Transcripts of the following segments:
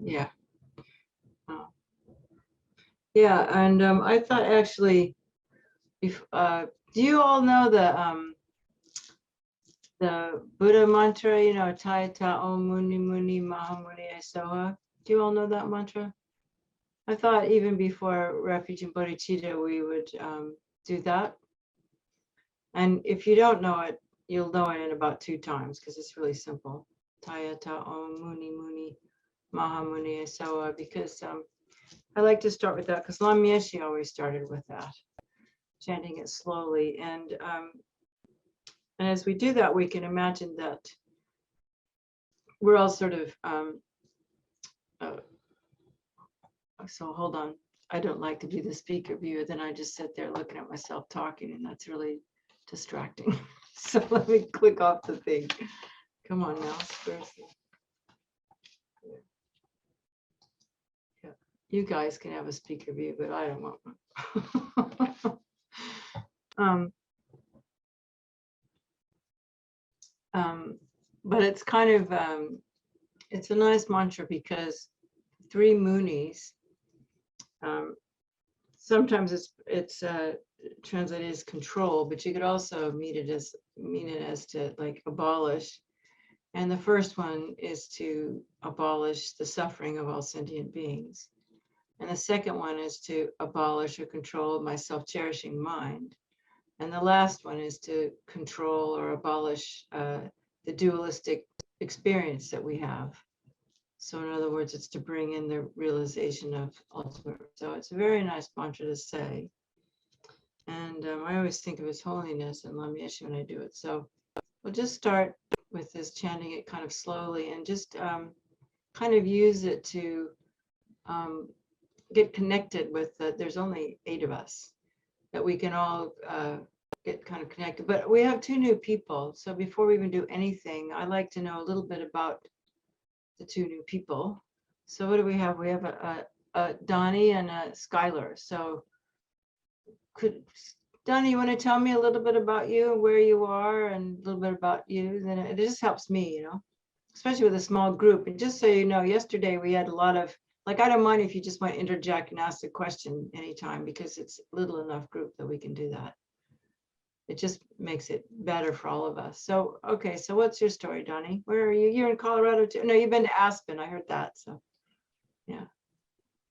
Yeah. Yeah, and I thought actually, if do you all know the Buddha mantra? You know, Tai Ta'o Muni Muni Mahamuni Esoha. Do you all know that mantra? I thought even before Refuge and Bodhicitta, we would do that. And if you don't know it, you'll know it in about 2 times because it's really simple. Tai Ta'o Muni Muni Mahamuni Esoha, because I like to start with that because Lam Yeshe always started with that, chanting it slowly. And as we do that, we can imagine that we're all sort of, so hold on. I don't like to do the speaker view. Then I just sit there looking at myself talking, and that's really distracting. So let me click off the thing. Come on now. Yeah. You guys can have a speaker view, but I don't want one. But it's kind of, it's a nice mantra because 3 Moonies, sometimes it's translated as control, but you could also mean it as to like abolish. And the first one is to abolish the suffering of all sentient beings. And the second one is to abolish or control my self-cherishing mind. And the last one is to control or abolish the dualistic experience that we have. So in other words, it's to bring in the realization of ultimate. So it's a very nice mantra to say. And I always think of His Holiness and Lam Yeshe when I do it. So we'll just start with this, chanting it kind of slowly, and just kind of use it to get connected with there's only 8 of us, that we can all get kind of connected. But we have 2 new people. So before we even do anything, I'd like to know a little bit about the 2 new people. So what do we have? We have a Donnie and a Skylar. So Donnie, you want to tell me a little bit about you and where you are and a little bit about you? Then it just helps me, you know, especially with a small group. And just so you know, yesterday we had a lot of, like, I don't mind if you just want to interject and ask a question anytime, because it's little enough group that we can do that. It just makes it better for all of us. So, okay, so what's your story, Donnie? Where are you? You're in Colorado too? No, you've been to Aspen. I heard that. So, yeah.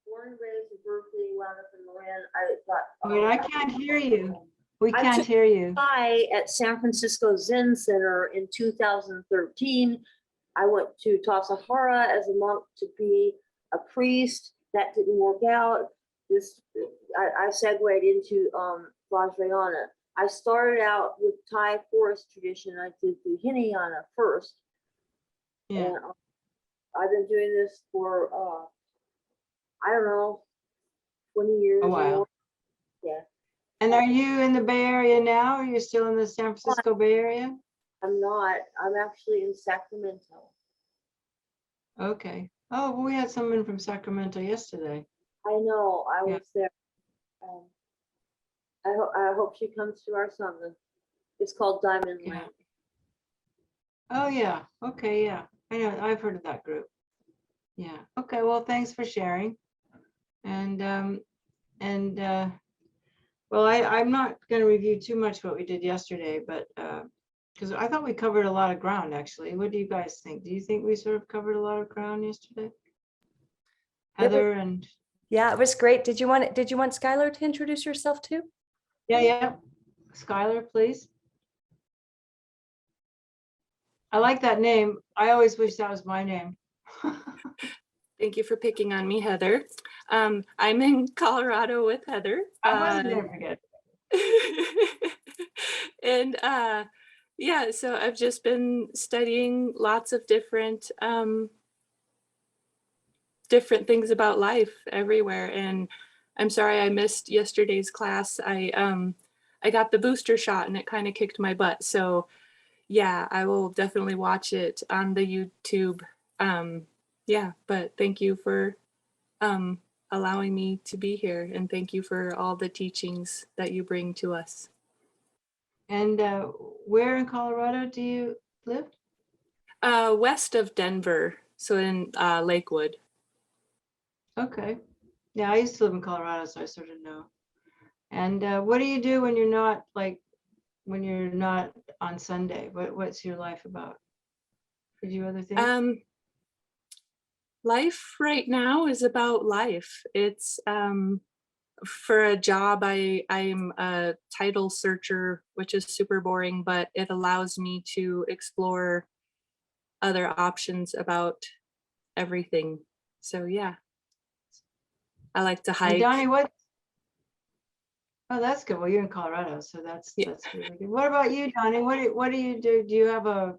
Born and raised in Berkeley, wound up in Moran. I thought. Wait, I can't hear you. We can't hear you. I at San Francisco Zen Center in 2013. I went to Tassajara as a monk to be a priest. That didn't work out. I segued into Vajrayana. I started out with Thai forest tradition. I did the Hinayana first. Yeah. And I've been doing this for, I don't know, 20 years. A while. Yeah. And are you in the Bay Area now? Are you still in the San Francisco Bay Area? I'm not. I'm actually in Sacramento. Okay. Oh, well, we had someone from yesterday. I know. I was there. I hope she comes to our summit. It's called Diamond Lake. Oh yeah. Okay. Yeah. I know. I've heard of that group. Yeah. Okay. Well, thanks for sharing. And well, I'm not going to review too much what we did yesterday, but because I thought we covered a lot of ground, actually. What do you guys think? Do you think we sort of covered a lot of ground yesterday? Heather and. Yeah, it was great. Did you want Skylar to introduce yourself too? Yeah. Skylar, please. I like that name. I always wish that was my name. Thank you for picking on me, Heather. I'm in Colorado with Heather. I wasn't going to forget. And yeah, so I've just been studying lots of different things about life everywhere. And I'm sorry I missed yesterday's class. I got the booster shot and it kind of kicked my butt. So yeah, I will definitely watch it on the YouTube. Yeah, but thank you for allowing me to be here, and thank you for all the teachings that you bring to us. And where in Colorado do you live? West of Denver, so in Lakewood. Okay. Yeah, I used to live in Colorado, so I sort of know. And what do you do when you're not when you're not on Sunday? What's your life about? Do you do other things? Life right now is about life. It's for a job, I'm a title searcher, which is super boring, but it allows me to explore other options about everything. So yeah, I like to And hike. Donnie, what? Oh, that's good. Well, you're in Colorado, so that's Yeah. really good. What about you, Donnie? What do you do? Do you have a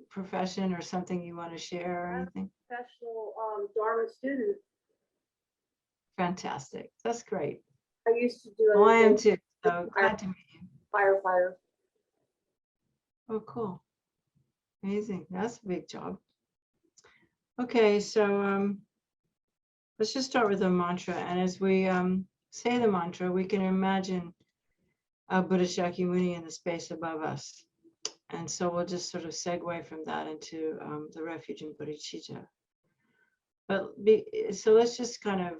profession or something you want to share or anything? Professional Dharma student. Fantastic. That's great. I used to do Well, I other am things, too. So glad to meet you. firefighter. Oh, cool. Amazing. That's a big job. Okay, so let's just start with a mantra. And as we say the mantra, we can imagine Buddha Shakyamuni in the space above us. And so we'll just sort of segue from that into the refuge in bodhicitta. So let's just kind of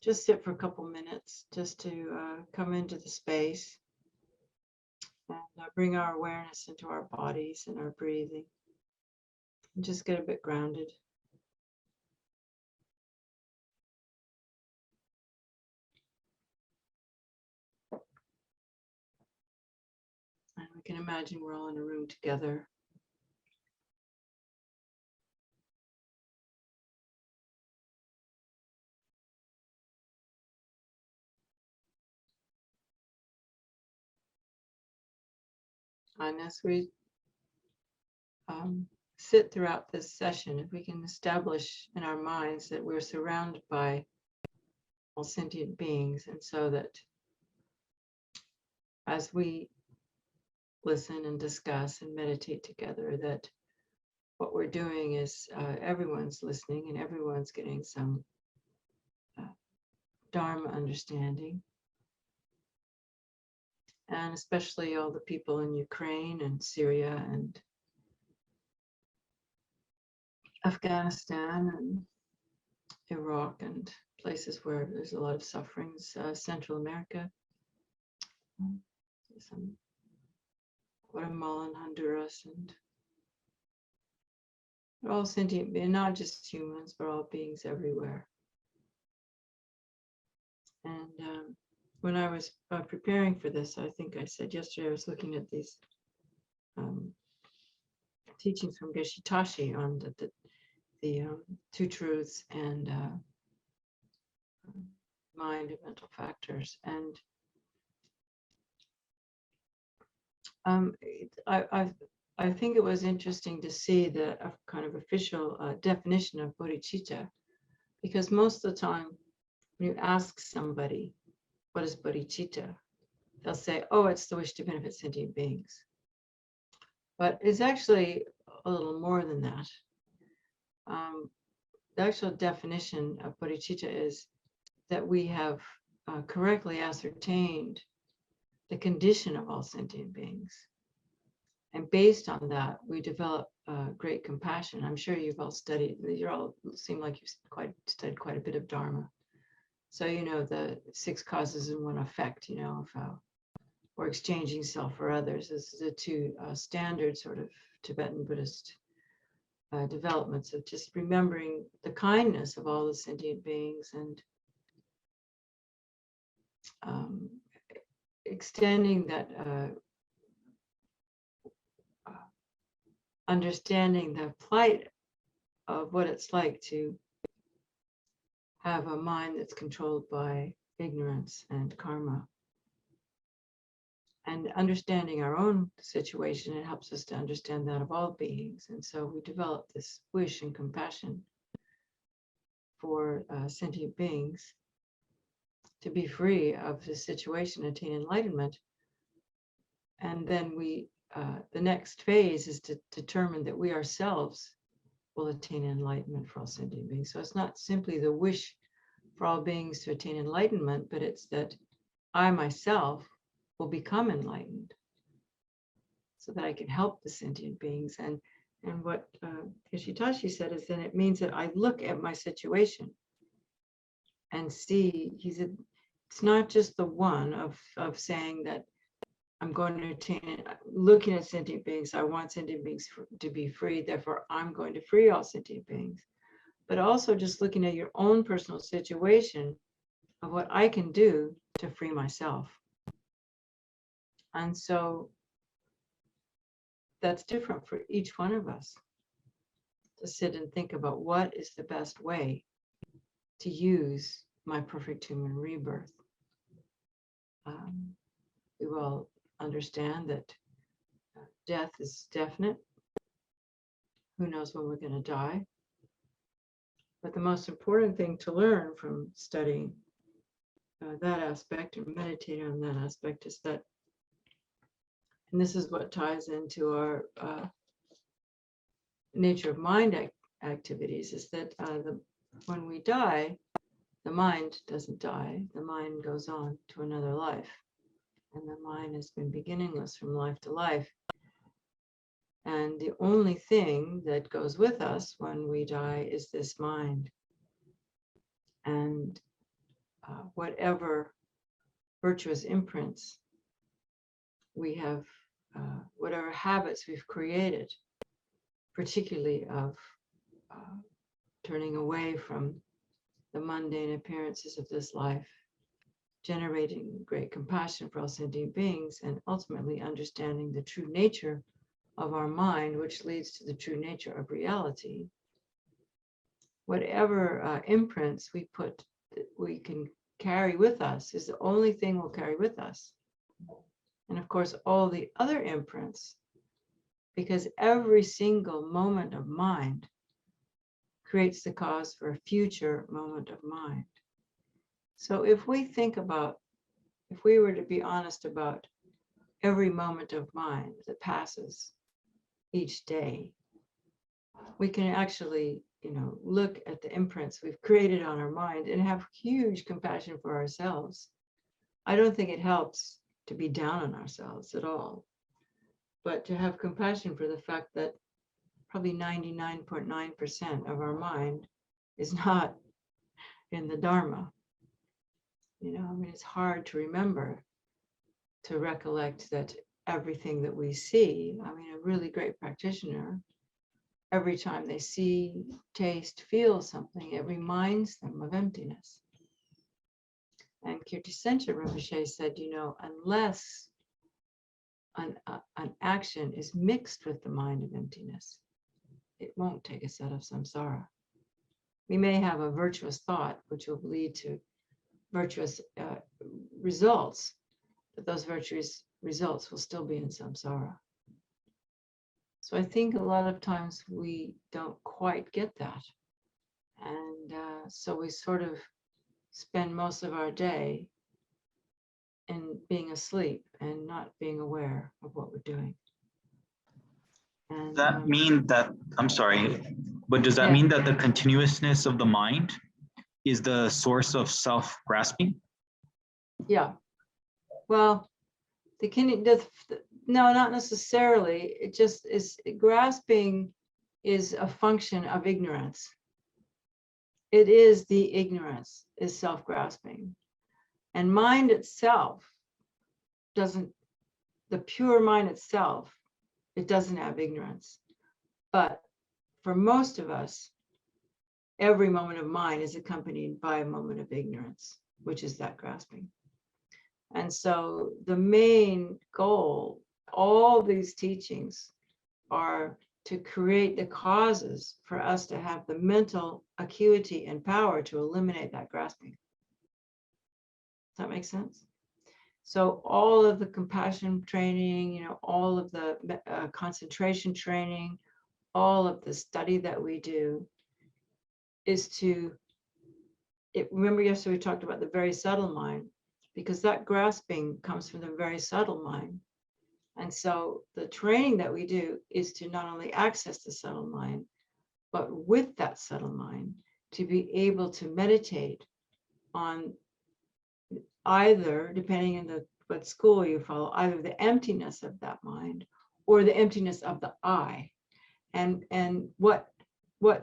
just sit for a couple minutes just to come into the space and bring our awareness into our bodies and our breathing. And just get a bit grounded. And we can imagine we're all in a room together. And as we sit throughout this session, if we can establish in our minds that we're surrounded by all sentient beings, and so that as we listen and discuss and meditate together, that what we're doing is everyone's listening and everyone's getting some Dharma understanding. And especially all the people in Ukraine and Syria and Afghanistan and Iraq and places where there's a lot of sufferings, Central America, some Guatemala and Honduras, and all sentient beings, not just humans, but all beings everywhere. And when I was preparing for this, I think I said yesterday, I was looking at these teachings from Geshe Tashi on the two truths and mind and mental factors. And I think it was interesting to see the kind of official definition of bodhicitta, because most of the time when you ask somebody, what is bodhicitta? They'll say, oh, it's the wish to benefit sentient beings. But it's actually a little more than that. The actual definition of bodhicitta is that we have correctly ascertained the condition of all sentient beings. And based on that, we develop great compassion. I'm sure you've all studied, you all seem like you've studied quite a bit of Dharma. So, you know, the 6 causes and 1 effect, you know, of how we're exchanging self for others. This is the 2 standard sort of Tibetan Buddhist developments of just remembering the kindness of all the sentient beings and extending that understanding the plight of what it's like to have a mind that's controlled by ignorance and karma. And understanding our own situation, it helps us to understand that of all beings. And so we develop this wish and compassion for sentient beings to be free of this situation, attain enlightenment. And then the next phase is to determine that we ourselves will attain enlightenment for all sentient beings. So it's not simply the wish for all beings to attain enlightenment, but it's that I myself will become enlightened so that I can help the sentient beings. And And what Yoshitashi said is then it means that I look at my situation and see, he said, it's not just the one of saying that I'm going to attain, looking at sentient beings, I want sentient beings to be free, therefore I'm going to free all sentient beings. But also just looking at your own personal situation of what I can do to free myself. And so that's different for each one of us, to sit and think about what is the best way to use my perfect human rebirth. We will understand that death is definite. Who knows when we're going to die? But the most important thing to learn from studying that aspect and meditating on that aspect is that, and this is what ties into our nature of mind activities, is that when we die, the mind doesn't die. The mind goes on to another life. And the mind has been beginningless from life to life. And the only thing that goes with us when we die is this mind. And whatever virtuous imprints we have, whatever habits we've created, particularly of turning away from the mundane appearances of this life, generating great compassion for all sentient beings, and ultimately understanding the true nature of our mind, which leads to the true nature of reality. Whatever imprints we can carry with us is the only thing we'll carry with us. And of course, all the other imprints, because every single moment of mind creates the cause for a future moment of mind. So if we think about, if we were to be honest about every moment of mind that passes each day, we can actually, look at the imprints we've created on our mind and have huge compassion for ourselves. I don't think it helps to be down on ourselves at all, but to have compassion for the fact that probably 99.9% of our mind is not in the Dharma. It's hard to remember, to recollect that everything that we see, a really great practitioner, every time they see, taste, feel something, it reminds them of emptiness. And Kirti Sencha Rinpoche said, unless an action is mixed with the mind of emptiness, it won't take us out of samsara. We may have a virtuous thought, which will lead to virtuous results, but those virtuous results will still be in samsara. So I think a lot of times we don't quite get that. And so we sort of spend most of our day in being asleep and not being aware of what we're doing. And does that mean that, I'm sorry, but does that mean that the continuousness of the mind is the source of self-grasping? Yeah. Well, no, not necessarily. It just is, grasping is a function of ignorance. It is the ignorance, is self-grasping. And mind itself doesn't, the pure mind itself, it doesn't have ignorance. But for most of us, every moment of mind is accompanied by a moment of ignorance, which is that grasping. And so the main goal, all these teachings are to create the causes for us to have the mental acuity and power to eliminate that grasping. Does that make sense? So all of the compassion training, all of the concentration training, all of the study that we do is to, remember yesterday we talked about the very subtle mind, because that grasping comes from the very subtle mind. And so the training that we do is to not only access the subtle mind, but with that subtle mind, to be able to meditate on either, depending on what school you follow, either the emptiness of that mind or the emptiness of the I. And what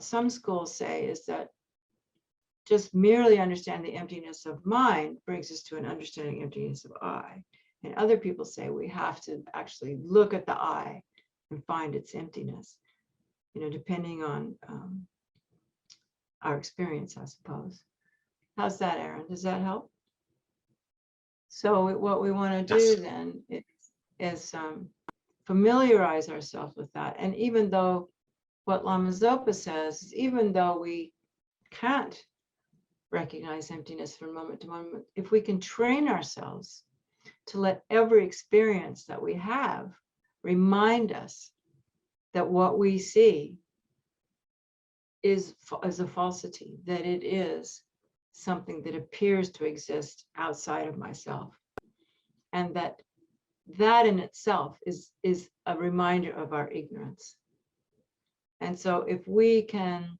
some schools say is that just merely understand the emptiness of mind brings us to an understanding emptiness of I. And other people say we have to actually look at the I and find its emptiness, depending on our experience, I suppose. How's that, Aaron? Does that help? So what we want to do then is familiarize ourselves with that. And even though what Lama Zopa says is, even though we can't recognize emptiness from moment to moment, if we can train ourselves to let every experience that we have remind us that what we see is a falsity, that it is something that appears to exist outside of myself, and that in itself is a reminder of our ignorance. And so if we can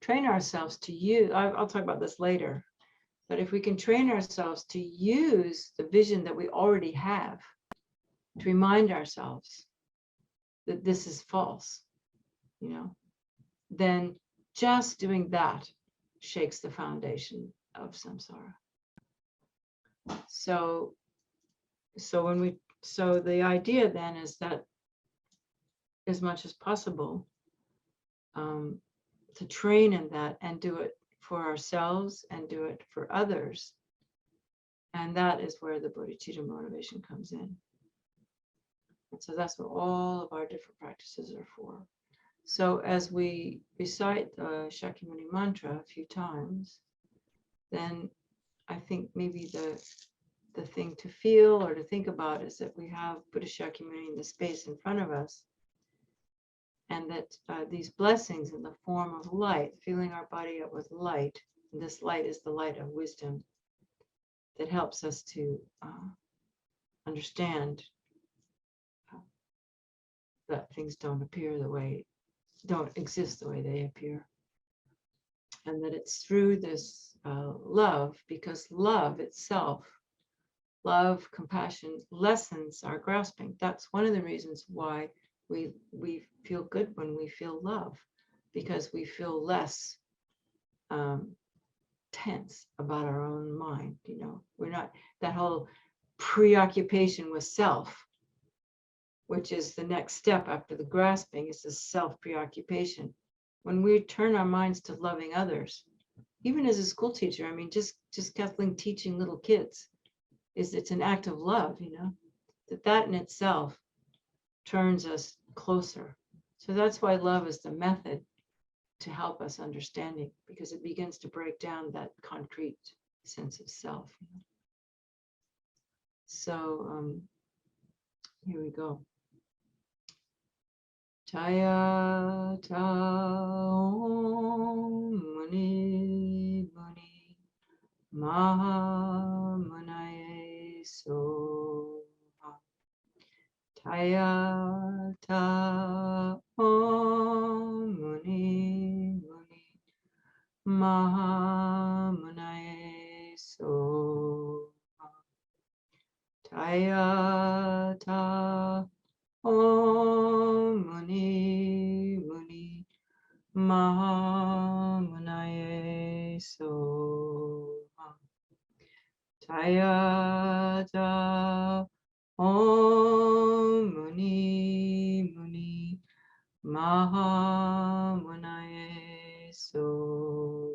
train ourselves to use, I'll talk about this later, but if we can train ourselves to use the vision that we already have to remind ourselves that this is false, then just doing that shakes the foundation of samsara. So the idea then is that as much as possible, to train in that and do it for ourselves and do it for others. And that is where the bodhicitta motivation comes in. And so that's what all of our different practices are for. So as we recite the Shakyamuni mantra a few times, then I think maybe the thing to feel or to think about is that we have Buddha Shakyamuni in the space in front of us, and that these blessings in the form of light, filling our body up with light, and this light is the light of wisdom that helps us to understand that things don't exist the way they appear. And that it's through this love, because love itself, love, compassion, lessens our grasping. That's one of the reasons why we feel good when we feel love, because we feel less tense about our own mind. We're not, that whole preoccupation with self, which is the next step after the grasping, is the self-preoccupation. When we turn our minds to loving others, even as a school teacher, I mean, just Kathleen teaching little kids, it's an act of love, that in itself turns us closer. So that's why love is the method to help us understanding, because it begins to break down that concrete sense of self. So here we go. Jaya ta om muni muni maha munaye so. Jaya ta om muni muni maha munaye so. Jaya ta om muni muni maha munaye so. Jaya ta om muni muni maha munaye so.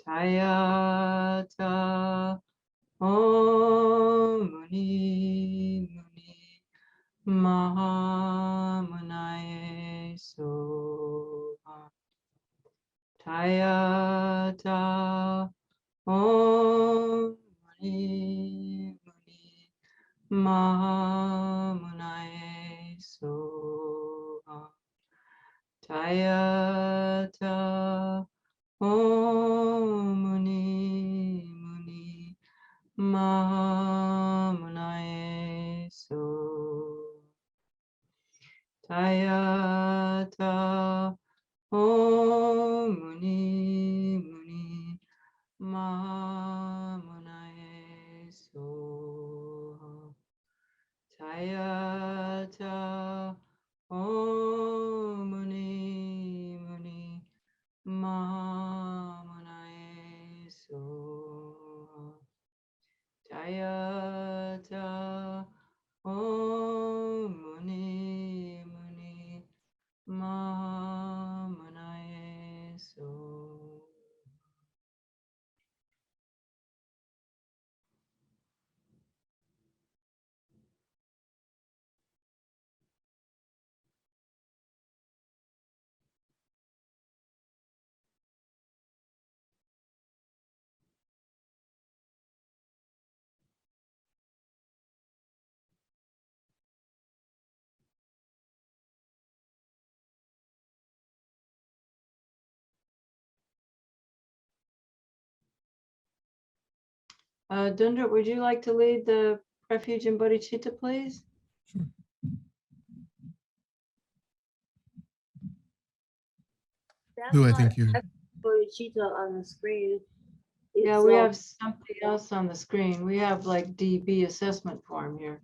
Jaya ta om muni muni maha munaye so. Jaya ta om muni muni maha munaye so. Jaya ta om muni muni maha munaye so. Jaya ta om muni muni maha munaye so. Jaya ta om Dundra, would you like to lead the refuge in bodhicitta, please? Sure. That's Lou, I not think you're, bodhicitta on the screen. Yeah, It's, we have something else on the screen. We have like DB assessment form here.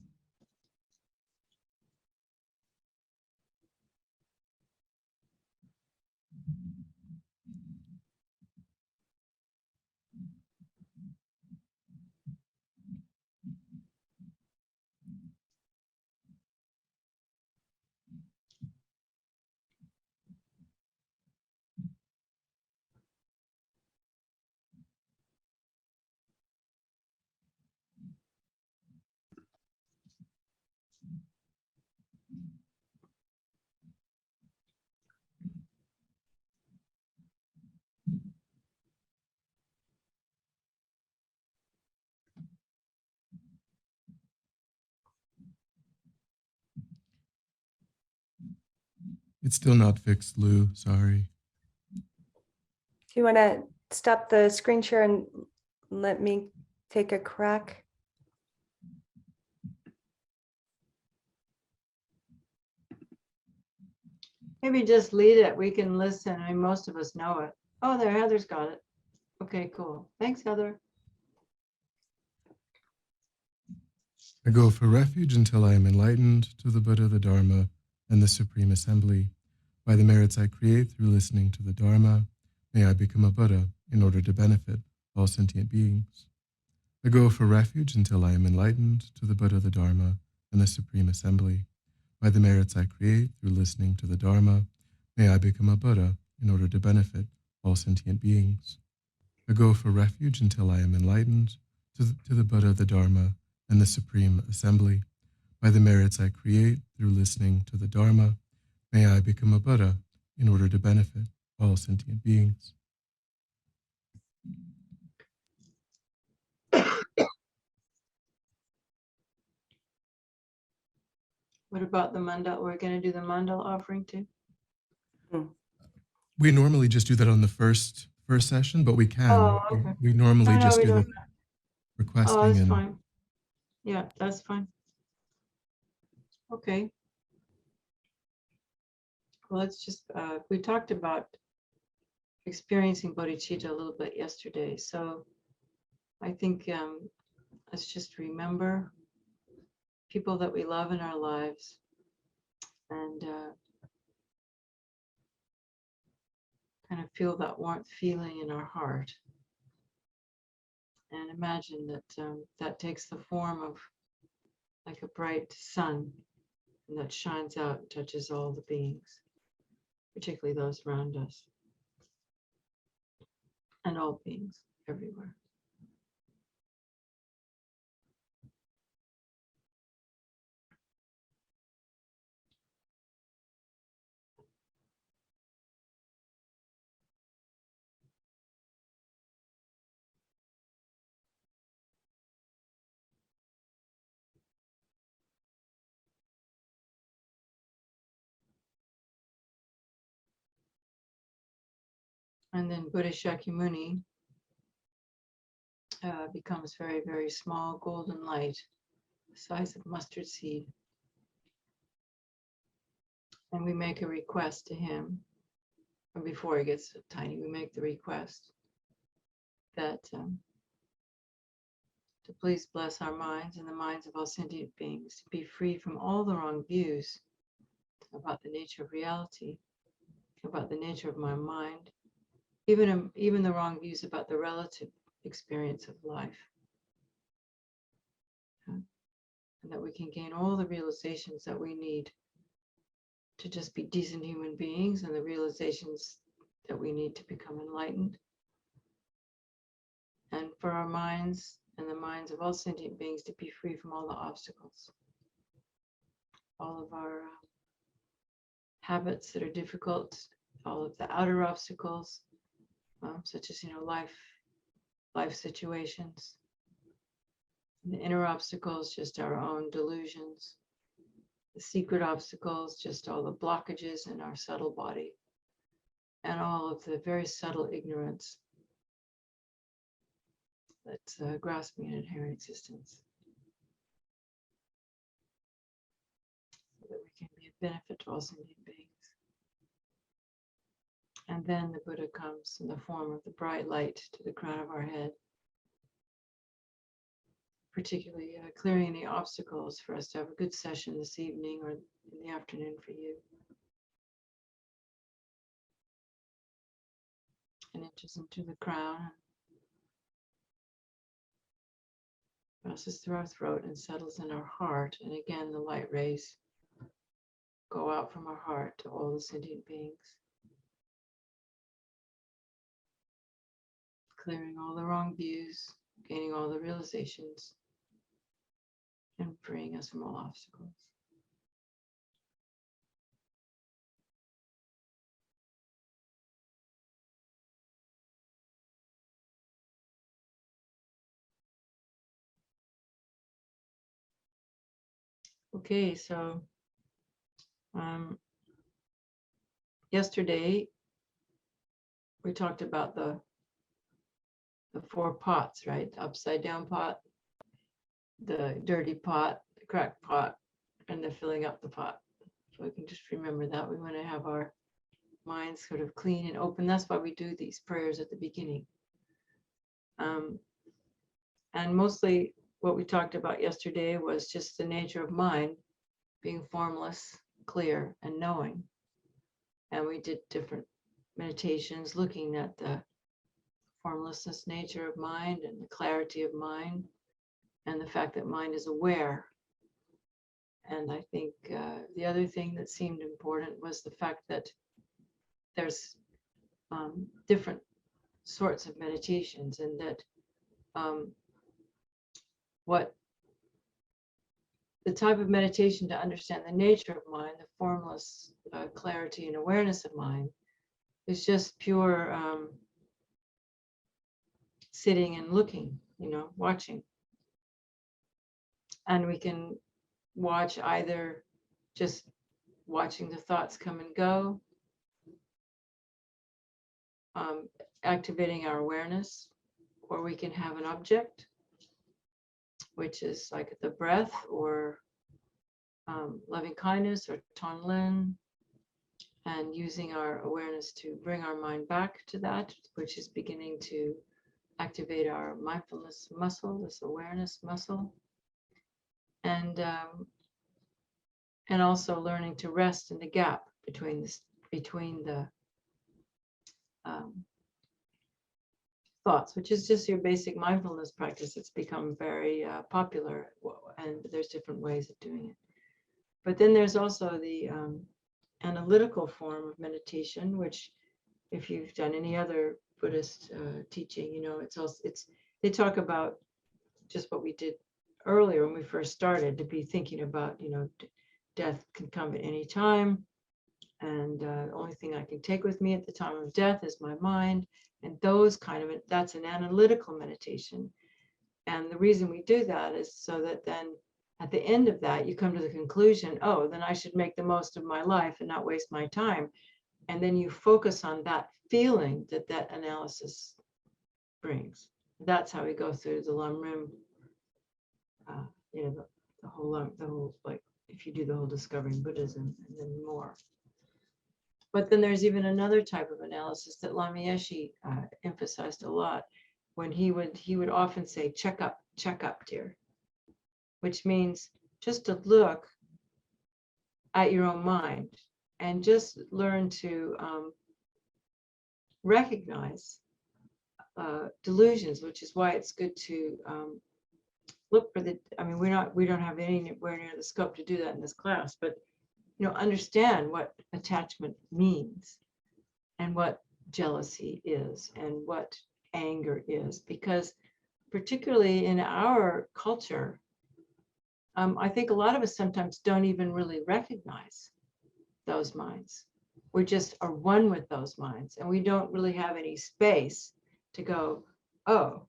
it's still not fixed, Lou, sorry. Do you want to stop the screen share and let me take a crack? Maybe just lead it. We can listen. I mean, most of us know it. Oh, there, Heather's got it. Okay, cool. Thanks, Heather. I go for refuge until I am enlightened to the Buddha, the Dharma, and the Supreme Assembly. By the merits I create through listening to the Dharma, may I become a Buddha in order to benefit all sentient beings. I go for refuge until I am enlightened to the Buddha, the Dharma, and the Supreme Assembly. By the merits I create through listening to the Dharma, may I become a Buddha in order to benefit all sentient beings. I go for refuge until I am enlightened to the Buddha, the Dharma, and the Supreme Assembly. By the merits I create through listening to the Dharma, may I become a Buddha in order to benefit all sentient beings. What about the mandala? We're going to do the mandala offering too. We normally just do that on the first session, but we can. Oh, okay. We normally No, just we do the don't. requesting Oh, that's and fine. Yeah, that's fine. Okay. Well, let's just, we talked about experiencing bodhicitta a little bit yesterday. So I think let's just remember people that we love in our lives and kind of feel that warmth feeling in our heart. And imagine that that takes the form of like a bright sun and that shines out and touches all the beings, particularly those around us and all beings everywhere. And then Buddha Shakyamuni becomes very, very small golden light, the size of mustard seed. And we make a request to him, or before he gets tiny, we make the request that to please bless our minds and the minds of all sentient beings to be free from all the wrong views about the nature of reality, about the nature of my mind, even the wrong views about the relative experience of life. And that we can gain all the realizations that we need to just be decent human beings and the realizations that we need to become enlightened. And for our minds and the minds of all sentient beings to be free from all the obstacles, all of our habits that are difficult, all of the outer obstacles, such as life situations. And the inner obstacles, just our own delusions. The secret obstacles, just all the blockages in our subtle body. And all of the very subtle ignorance that's grasping an inherent existence, so that we can be of benefit to all sentient beings. And then the Buddha comes in the form of the bright light to the crown of our head, particularly clearing any obstacles for us to have a good session this evening or in the afternoon for you. And enters into the crown, passes through our throat and settles in our heart. And again, the light rays go out from our heart to all the sentient beings, clearing all the wrong views, gaining all the realizations, and freeing us from all obstacles. Okay, so yesterday we talked about the 4 pots, right? The upside down pot, the dirty pot, the cracked pot, and the filling up the pot. So we can just remember that we want to have our minds sort of clean and open. That's why we do these prayers at the beginning. And mostly what we talked about yesterday was just the nature of mind being formless, clear, and knowing. And we did different meditations looking at the formlessness nature of mind and the clarity of mind and the fact that mind is aware. And I think the other thing that seemed important was the fact that there's different sorts of meditations, and that what the type of meditation to understand the nature of mind, the formless clarity and awareness of mind, is just pure sitting and looking, watching. And we can watch either just watching the thoughts come and go, activating our awareness, or we can have an object, which is like the breath or loving kindness or Tonlin, and using our awareness to bring our mind back to that, which is beginning to activate our mindfulness muscle, this awareness muscle, and also learning to rest in the gap between the thoughts, which is just your basic mindfulness practice. It's become very popular, and there's different ways of doing it. But then there's also the analytical form of meditation, which, if you've done any other Buddhist teaching, they talk about just what we did earlier when we first started, to be thinking about, death can come at any time, and the only thing I can take with me at the time of death is my mind, and that's an analytical meditation. And the reason we do that is so that then at the end of that, you come to the conclusion, oh, then I should make the most of my life and not waste my time. And then you focus on that feeling that analysis brings. That's how we go through the Lamrim, the whole, like, if you do the whole Discovering Buddhism and then more. But then there's even another type of analysis that Lama Yeshe emphasized a lot, when he would often say, Checkup Tier, which means just to look at your own mind and just learn to recognize delusions, which is why it's good to look for we don't have anywhere near the scope to do that in this class, but understand what attachment means and what jealousy is and what anger is, because particularly in our culture, I think a lot of us sometimes don't even really recognize those minds. We just are one with those minds, and we don't really have any space to go, oh,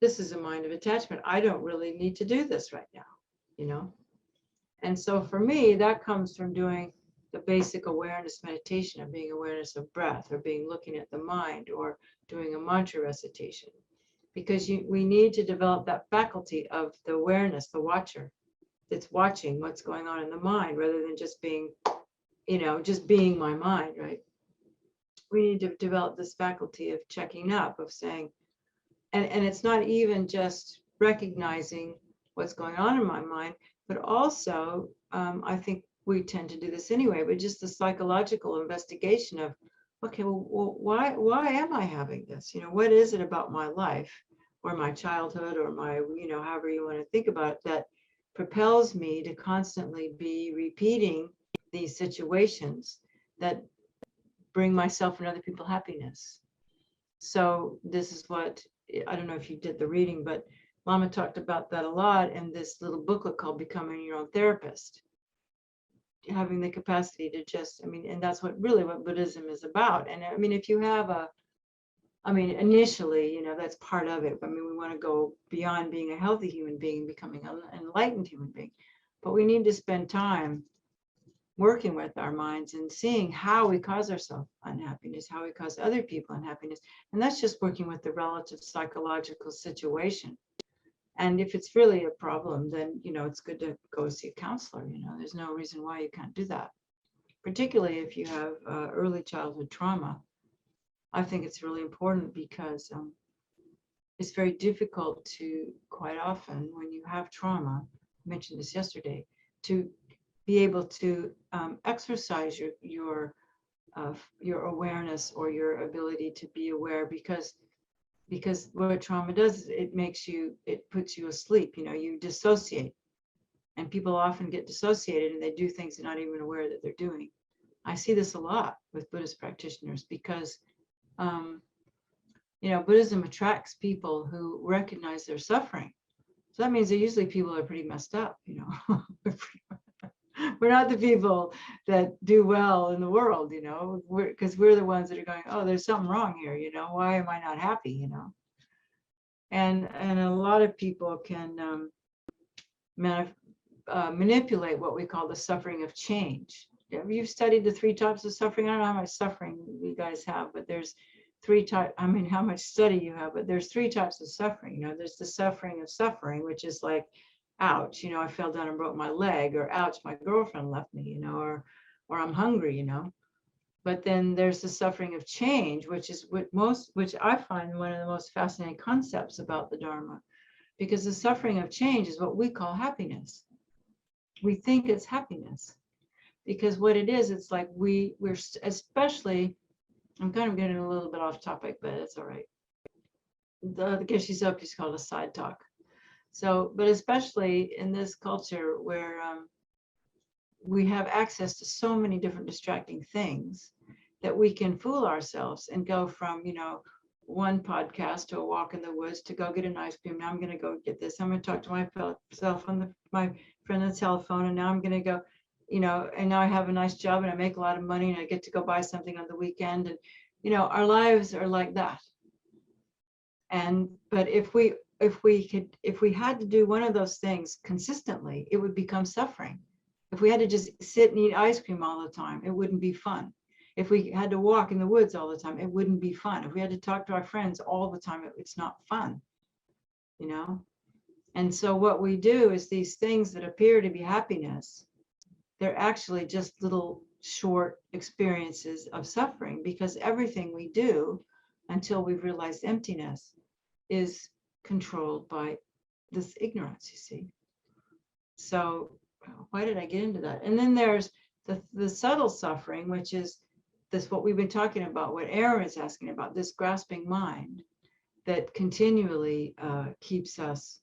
this is a mind of attachment. I don't really need to do this right now, And so for me, that comes from doing the basic awareness meditation of being awareness of breath, or being looking at the mind, or doing a mantra recitation. because we need to develop that faculty of the awareness, the watcher that's watching what's going on in the mind, rather than just being, just being my mind, right? We need to develop this faculty of checking up, of saying, and it's not even just recognizing what's going on in my mind, but also, I think we tend to do this anyway, but just the psychological investigation of, okay, well, why am I having this? What is it about my life or my childhood or my, however you want to think about it, that propels me to constantly be repeating these situations that bring myself and other people happiness. So this is what, I don't know if you did the reading, but Lama talked about that a lot in this little booklet called Becoming Your Own Therapist. Having the capacity to just, and that's what Buddhism is about. And if you have initially, that's part of it. We want to go beyond being a healthy human being, becoming an enlightened human being. But we need to spend time working with our minds and seeing how we cause ourselves unhappiness, how we cause other people unhappiness. And that's just working with the relative psychological situation. And if it's really a problem, then, it's good to go see a counselor. There's no reason why you can't do that. Particularly if you have early childhood trauma. I think it's really important because it's very difficult to, quite often, when you have trauma, I mentioned this yesterday, to be able to exercise your awareness or your ability to be aware, because what trauma does is it puts you asleep. You dissociate, and people often get dissociated and they do things they're not even aware that they're doing. I see this a lot with Buddhist practitioners because Buddhism attracts people who recognize their suffering. So that means that usually people are pretty messed up. We're not the people that do well in the world, because we're the ones that are going, oh, there's something wrong here, why am I not happy, And a lot of people can manipulate what we call the suffering of change. You've studied the 3 types of suffering. I don't know how much suffering you guys have, but there's 3 types. How much study you have, but there's 3 types of suffering. There's the suffering of suffering, which is like, ouch, I fell down and broke my leg, or ouch, my girlfriend left me, or I'm hungry, But then there's the suffering of change, which is which I find one of the most fascinating concepts about the Dharma, because the suffering of change is what we call happiness. We think it's happiness, because what it is, it's like we're especially, I'm kind of getting a little bit off topic, but it's all right. The Geshe Zoku is called a side talk. So, but especially in this culture where we have access to so many different distracting things, that we can fool ourselves and go from, one podcast to a walk in the woods to go get an ice cream. Now I'm going to go get this. I'm going to talk to myself on my friend on the telephone. And now I'm going to go, and now I have a nice job and I make a lot of money and I get to go buy something on the weekend. And, our lives are like that. But if we had to do one of those things consistently, it would become suffering. If we had to just sit and eat ice cream all the time, it wouldn't be fun. If we had to walk in the woods all the time, it wouldn't be fun. If we had to talk to our friends all the time, it's not fun, And so what we do is these things that appear to be happiness, they're actually just little short experiences of suffering, because everything we do until we've realized emptiness is controlled by this ignorance, you see. So why did I get into that? And then there's the subtle suffering, which is this, what we've been talking about, what Aaron is asking about, this grasping mind that continually keeps us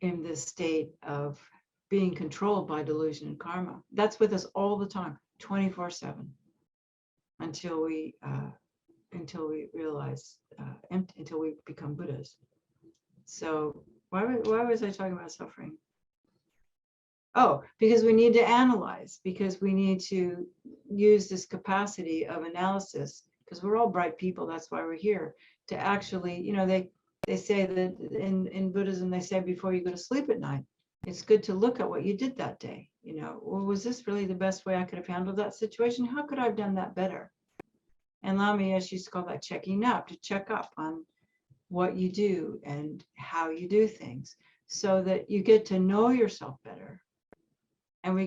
in this state of being controlled by delusion and karma. That's with us all the time, 24/7, until we realize, until we become Buddhas. So why was I talking about suffering? Oh, because we need to analyze, because we need to use this capacity of analysis, because we're all bright people. That's why we're here, to actually, they say that in Buddhism, they say before you go to sleep at night, it's good to look at what you did that day. Well, was this really the best way I could have handled that situation? How could I have done that better? And Lama Yeshe used to call that checking up, to check up on, what you do and how you do things, so that you get to know yourself better. And we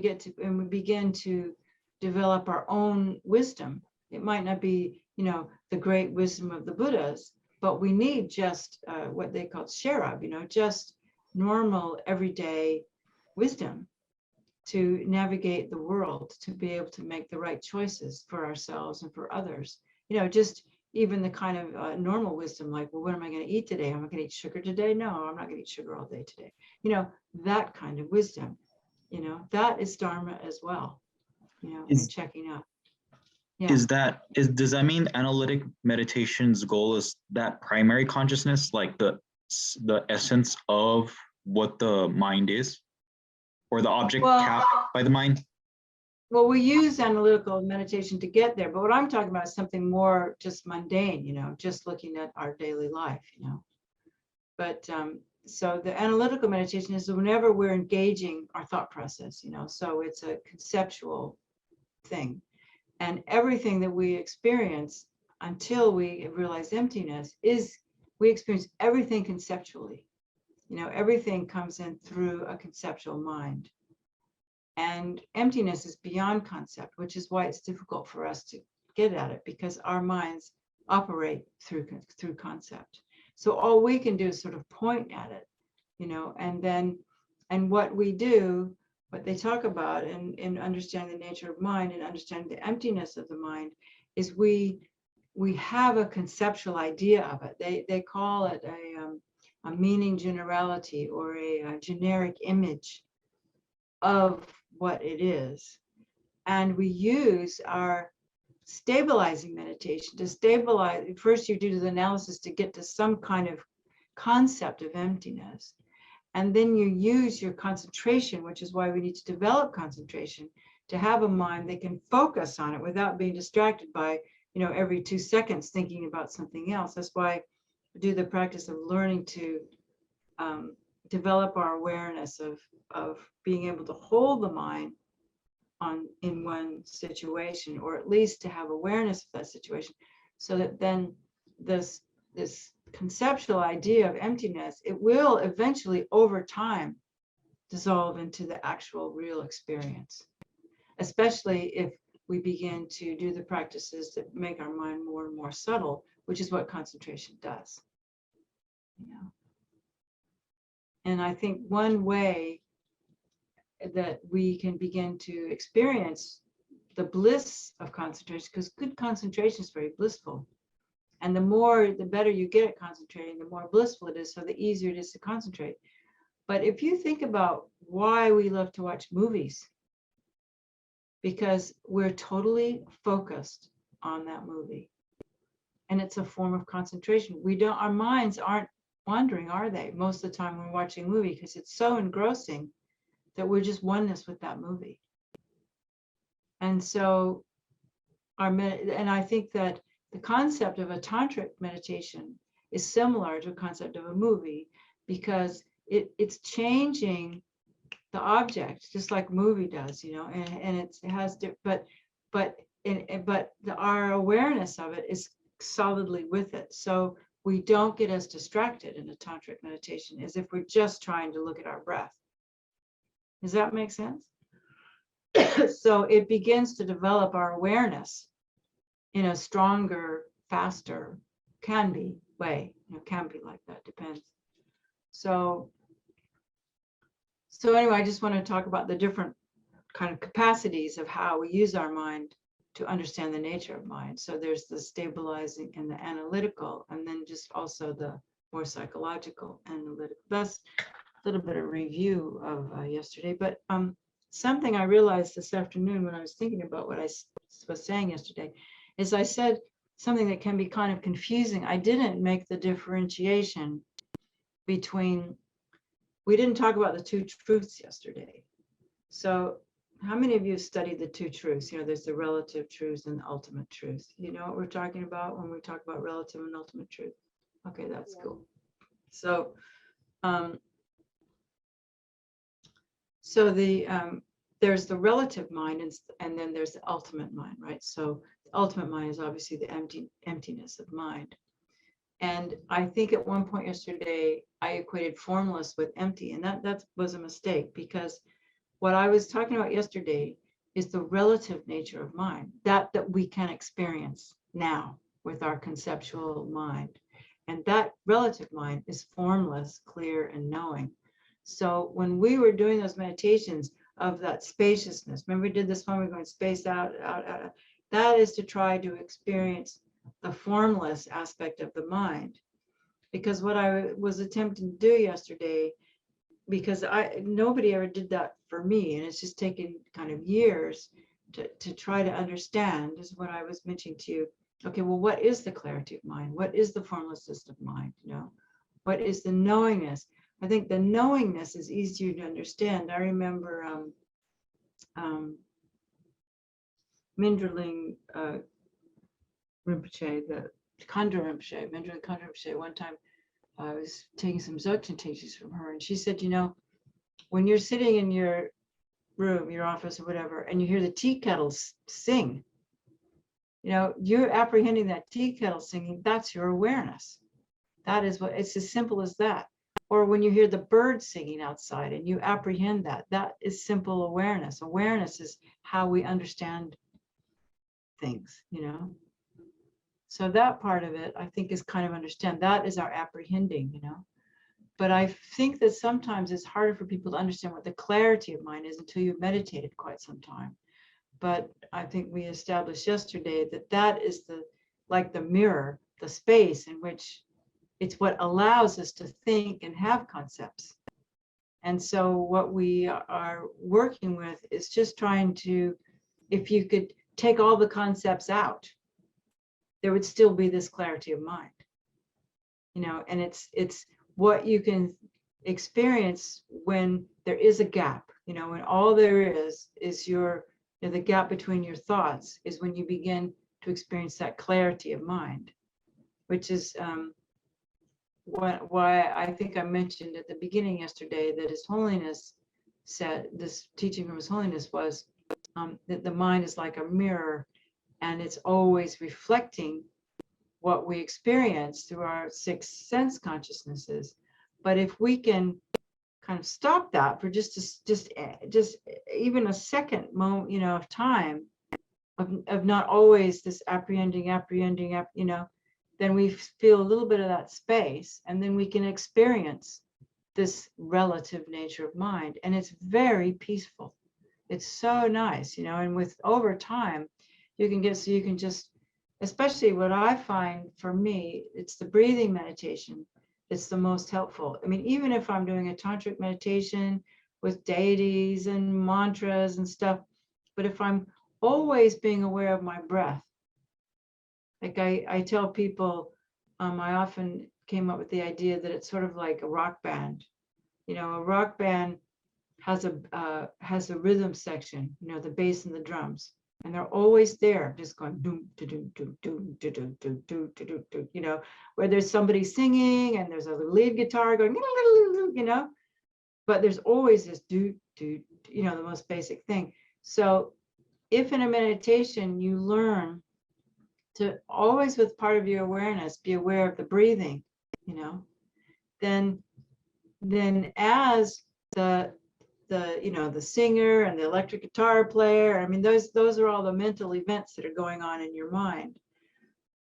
begin to develop our own wisdom. It might not be, the great wisdom of the Buddhas, but we need just what they call sherab, just normal everyday wisdom to navigate the world, to be able to make the right choices for ourselves and for others. Just even the kind of normal wisdom, like, well, what am I going to eat today? Am I going to eat sugar today? No, I'm not going to eat sugar all day today. That kind of wisdom, that is Dharma as well, and checking out. Yeah. Does that mean analytic meditation's goal is that primary consciousness, like the essence of what the mind is, or the object capped by the mind? Well, we use analytical meditation to get there, but what I'm talking about is something more just mundane, just looking at our daily life, But so the analytical meditation is whenever we're engaging our thought process, so it's a conceptual thing. And everything that we experience until we realize emptiness is, we experience everything conceptually. Everything comes in through a conceptual mind. And emptiness is beyond concept, which is why it's difficult for us to get at it, because our minds operate through concept. So all we can do is sort of point at it, and what we do, what they talk about in understanding the nature of mind and understanding the emptiness of the mind, is we have a conceptual idea of it. They call it a meaning generality, or a generic image of what it is. And we use our stabilizing meditation to stabilize. First, you do the analysis to get to some kind of concept of emptiness. And then you use your concentration, which is why we need to develop concentration, to have a mind that can focus on it without being distracted by, every 2 seconds thinking about something else. That's why we do the practice of learning to develop our awareness of being able to hold the mind in one situation, or at least to have awareness of that situation, so that then this conceptual idea of emptiness, it will eventually over time dissolve into the actual real experience, especially if we begin to do the practices that make our mind more and more subtle, which is what concentration does. And I think one way that we can begin to experience the bliss of concentration, because good concentration is very blissful. And the better you get at concentrating, the more blissful it is, so the easier it is to concentrate. But if you think about why we love to watch movies, because we're totally focused on that movie. And it's a form of concentration. Our minds aren't wandering, are they? Most of the time when we're watching a movie, because it's so engrossing that we're just oneness with that movie. And so and I think that the concept of a tantric meditation is similar to a concept of a movie, because it's changing the object just like movie does, and it has to, but our awareness of it is solidly with it. So we don't get as distracted in a tantric meditation as if we're just trying to look at our breath. Does that make sense? So it begins to develop our awareness in a stronger, faster, can be way. Can be like that, depends. So anyway, I just want to talk about the different kind of capacities of how we use our mind to understand the nature of mind. So there's the stabilizing and the analytical, and then just also the more psychological analytical. That's a little bit of review of yesterday. But something I realized this afternoon when I was thinking about what I was saying yesterday is I said something that can be kind of confusing. I didn't make the differentiation between, we didn't talk about the two truths yesterday. So how many of you have studied the two truths? There's the relative truth and the ultimate truth. You know what we're talking about when we talk about relative and ultimate truth? Okay, that's cool. So, there's the relative mind, and then there's the ultimate mind, right? So the ultimate mind is obviously the emptiness of mind. And I think at one point yesterday, I equated formless with empty, and that was a mistake, because what I was talking about yesterday is the relative nature of mind, that we can experience now with our conceptual mind. And that relative mind is formless, clear, and knowing. So when we were doing those meditations of that spaciousness, remember we did this one, we're going space out, that is to try to experience the formless aspect of the mind. Because what I was attempting to do yesterday, because nobody ever did that for me, and it's just taken kind of years to try to understand, is what I was mentioning to you. Okay, well, what is the clarity of mind? What is the formlessness of mind? You know, what is the knowingness? I think the knowingness is easier to understand. I remember Mindraling Rinpoche, the Khandra Rinpoche, Mindraling Khandra Rinpoche, one time I was taking some Dzogchen teachings from her, and she said, you know, when you're sitting in your room, your office or whatever, and you hear the tea kettles sing, you know, you're apprehending that tea kettle singing, that's your awareness. That is what, it's as simple as that. Or when you hear the birds singing outside and you apprehend that, that is simple awareness. Awareness is how we understand things, you know. So that part of it, I think, is kind of understand. That is our apprehending, you know. But I think that sometimes it's harder for people to understand what the clarity of mind is until you've meditated quite some time. But I think we established yesterday that that is like the mirror, the space in which it's what allows us to think and have concepts. And so what we are working with is just trying to, if you could take all the concepts out, there would still be this clarity of mind, you know. And it's what you can experience when there is a gap, you know, when all there is your, you know, the gap between your thoughts is when you begin to experience that clarity of mind, which is why I think I mentioned at the beginning yesterday that His Holiness said, this teaching from His Holiness was that the mind is like a mirror, and it's always reflecting what we experience through our 6 sense consciousnesses. But if we can kind of stop that for just even a second moment, you know, of time, of not always this apprehending, you know, then we feel a little bit of that space, and then we can experience this relative nature of mind, and it's very peaceful. It's so nice, you know. And with over time, you can get, so you can just, especially what I find for me, it's the breathing meditation. It's the most helpful. I mean, even if I'm doing a tantric meditation with deities and mantras and stuff, but if I'm always being aware of my breath, like I tell people, I often came up with the idea that it's sort of like a rock band. You know, a rock band has a rhythm section, you know, the bass and the drums, and they're always there, just going doom to doom doom doom to doom doom doom to doom doom, you know, where there's somebody singing and there's a lead guitar going, you know, but there's always this do, you know, the most basic thing. So if in a meditation you learn to always, with part of your awareness, be aware of the breathing, you know, then as the you know, the singer and the electric guitar player, I mean, those are all the mental events that are going on in your mind.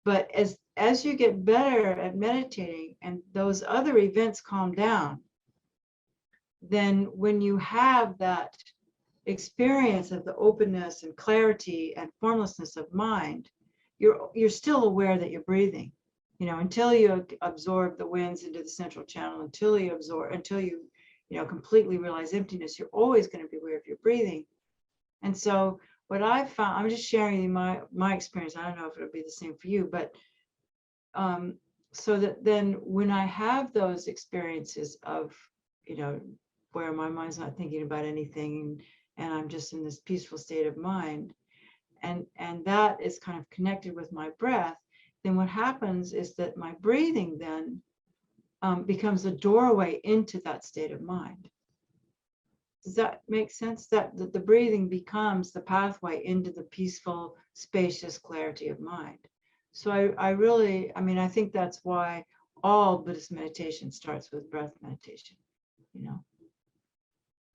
But as you get better at meditating and those other events calm down, then when you have that experience of the openness and clarity and formlessness of mind, you're still aware that you're breathing, you know, until you absorb the winds into the central channel, until you you know, completely realize emptiness, you're always going to be aware of your breathing. And so what I found, I'm just sharing my experience. I don't know if it'll be the same for you, but so that then when I have those experiences of, you know, where my mind's not thinking about anything and I'm just in this peaceful state of mind, and that is kind of connected with my breath, then what happens is that my breathing then becomes a doorway into that state of mind. Does that make sense? That the breathing becomes the pathway into the peaceful, spacious clarity of mind. So I really, I mean, I think that's why all Buddhist meditation starts with breath meditation, you know.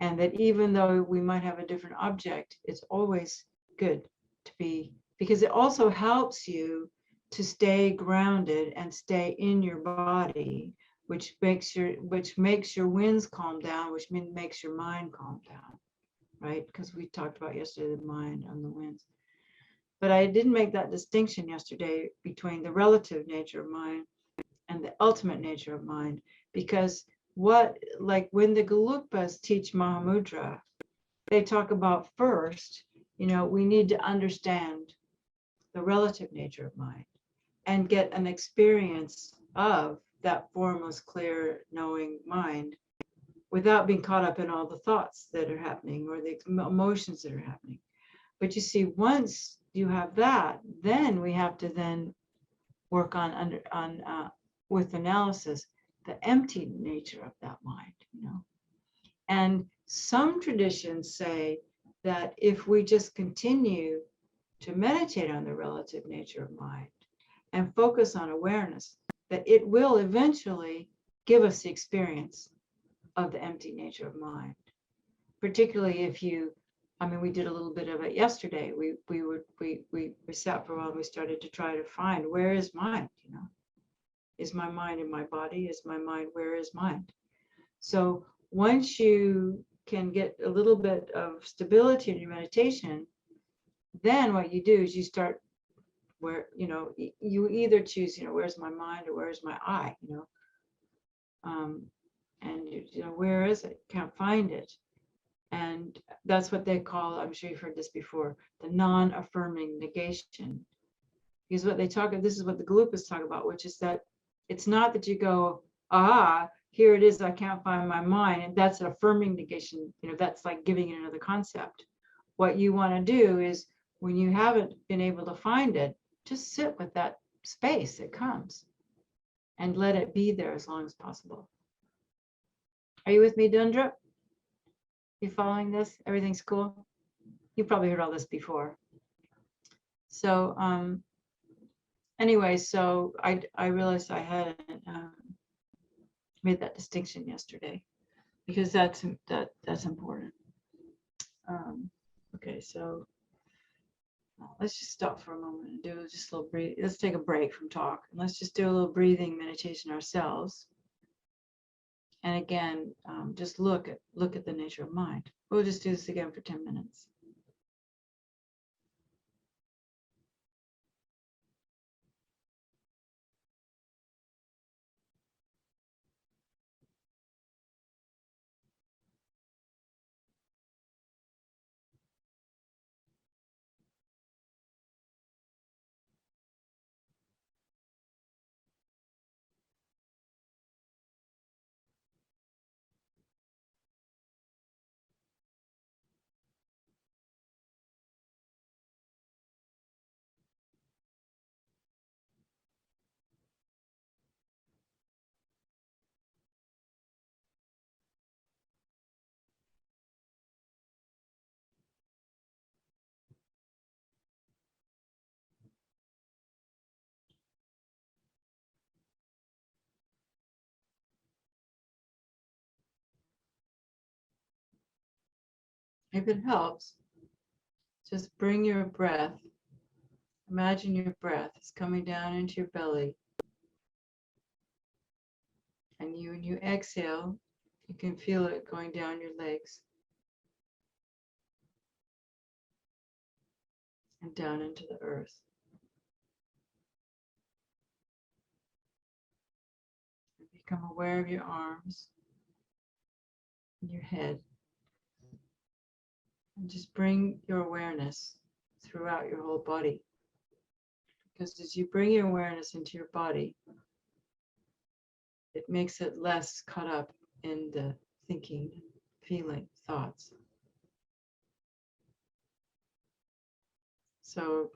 And that even though we might have a different object, it's always good to be, because it also helps you to stay grounded and stay in your body, which makes your winds calm down, which makes your mind calm down, right? Because we talked about yesterday the mind and the winds. But I didn't make that distinction yesterday between the relative nature of mind and the ultimate nature of mind, because like when the Gelugpas teach Mahamudra, they talk about first, you know, we need to understand the relative nature of mind and get an experience of that formless, clear, knowing mind without being caught up in all the thoughts that are happening or the emotions that are happening. But you see, once you have that, then we have to then work on with analysis, the empty nature of that mind, you know. And some traditions say that if we just continue to meditate on the relative nature of mind and focus on awareness, that it will eventually give us the experience of the empty nature of mind. Particularly if you, I mean, we did a little bit of it yesterday. We sat for a while and we started to try to find, where is mind, you know? Is my mind in my body? Is my mind, where is mind? So once you can get a little bit of stability in your meditation, then what you do is you start where, you know, you either choose, you know, where's my mind or where's my eye, you know, and you know, where is it? Can't find it. And that's what they call, I'm sure you've heard this before, the non-affirming negation. Because what they talk about, this is what the Gelugpas talk about, which is that it's not that you go, ah, here it is, I can't find my mind. And that's an affirming negation. You know, that's like giving it another concept. What you want to do is when you haven't been able to find it, just sit with that space it comes and let it be there as long as possible. Are you with me, Dundra? You following this? Everything's cool? You probably heard all this before. So anyway, so I realized I hadn't made that distinction yesterday because that's important. Okay, so let's just stop for a moment and do just a little breathe. Let's take a break from talk and let's just do a little breathing meditation ourselves. And again, just look at the nature of mind. We'll just do this again for 10 minutes. If it helps, just bring your breath. Imagine your breath is coming down into your belly. And when you exhale, you can feel it going down your legs and down into the earth. And become aware of your arms and your head. And just bring your awareness throughout your whole body. Because as you bring your awareness into your body, it makes it less caught up in the thinking, feeling, thoughts. So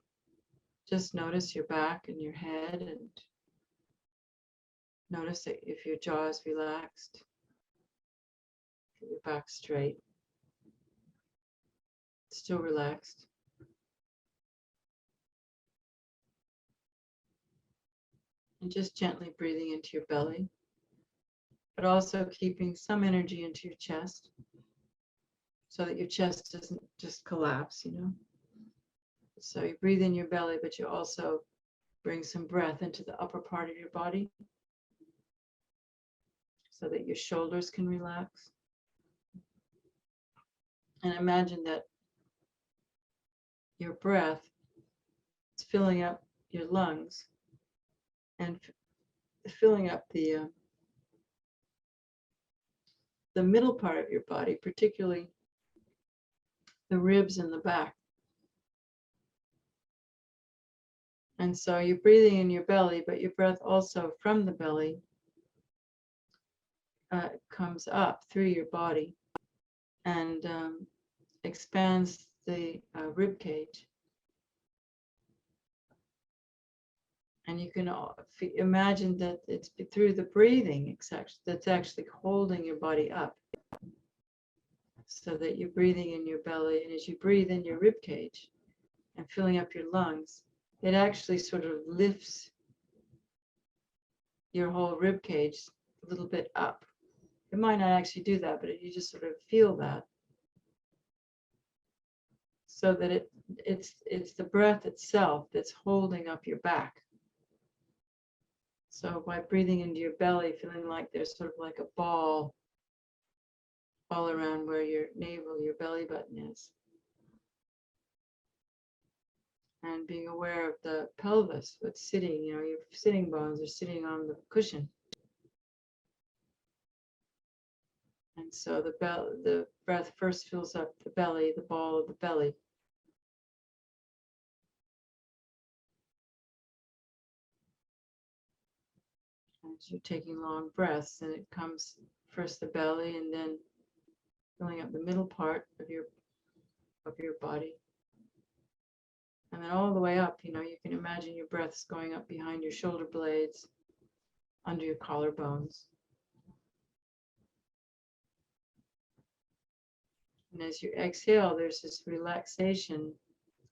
just notice your back and your head and notice that if your jaw is relaxed, get your back straight, still relaxed. And just gently breathing into your belly, but also keeping some energy into your chest so that your chest doesn't just collapse, So you breathe in your belly, but you also bring some breath into the upper part of your body so that your shoulders can relax. And imagine that your breath is filling up your lungs and filling up the middle part of your body, particularly the ribs and the back. And so you're breathing in your belly, but your breath also from the belly comes up through your body and expands the rib cage. And you can imagine that it's through the breathing that's actually holding your body up, so that you're breathing in your belly, and as you breathe in your rib cage and filling up your lungs, it actually sort of lifts your whole rib cage a little bit up. It might not actually do that, but you just sort of feel that, so that it's the breath itself that's holding up your back. So by breathing into your belly, feeling like there's sort of like a ball all around where your navel, your belly button is. And being aware of the pelvis, what's sitting, your sitting bones are sitting on the cushion. And so the breath first fills up the belly, the ball of the belly. As you're taking long breaths, and it comes first the belly, and then filling up the middle part of your body. And then all the way up, you can imagine your breaths going up behind your shoulder blades, under your collarbones. And as you exhale, there's this relaxation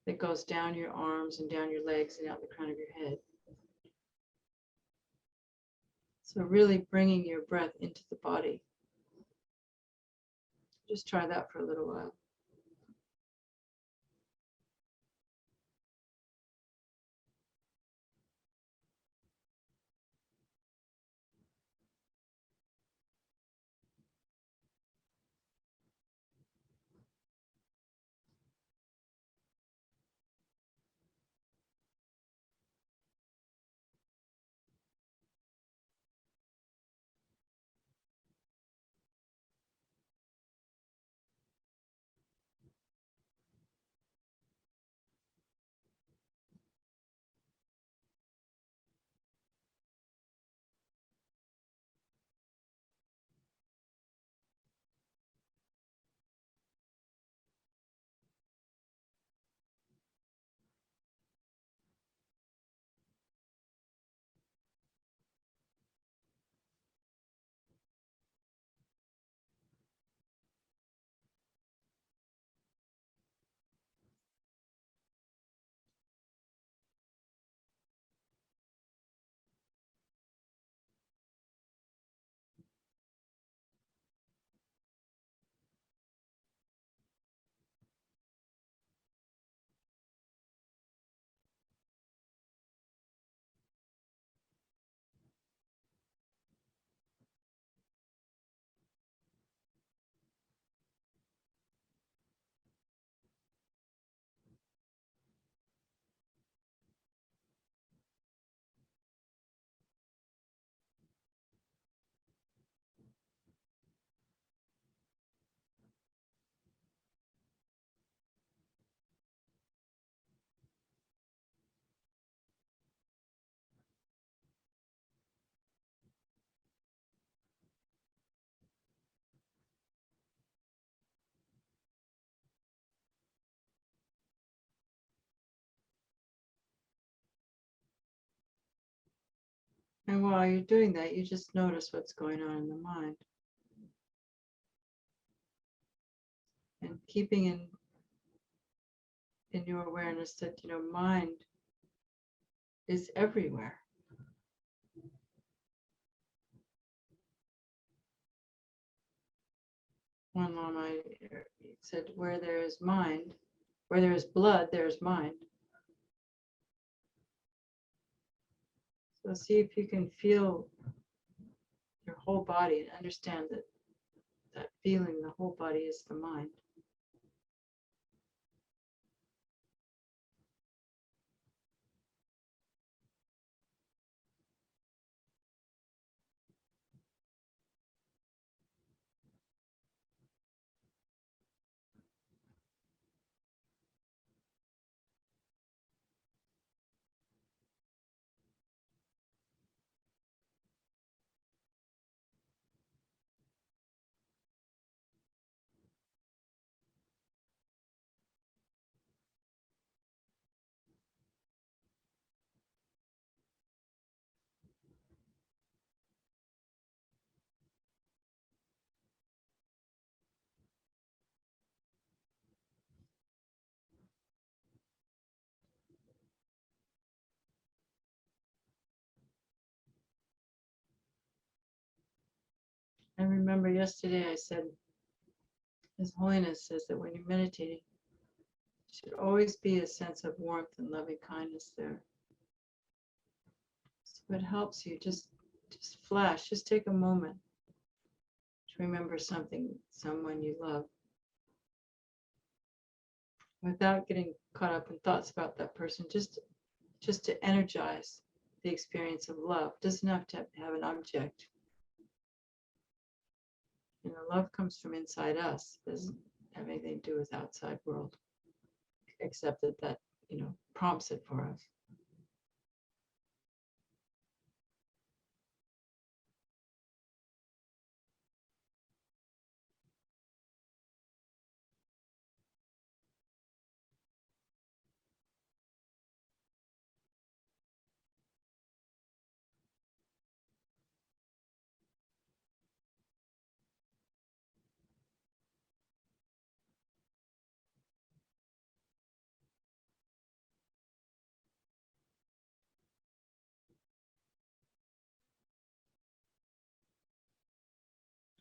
that goes down your arms and down your legs and out the crown of your head. So really bringing your breath into the body. Just try that for a little while. And while you're doing that, you just notice what's going on in the mind. And keeping in your awareness that, mind is everywhere. one Lama said, where there is mind, where there is blood, there is mind. So see if you can feel your whole body and understand that that feeling, the whole body is the mind. I remember yesterday I said, His Holiness says that when you're meditating, there should always be a sense of warmth and loving kindness there. So it helps you just flash, just take a moment to remember something, someone you love, without getting caught up in thoughts about that person, just to energize the experience of love. It doesn't have to have an object. You know, love comes from inside us. It doesn't have anything to do with outside world, except that you know, prompts it for us.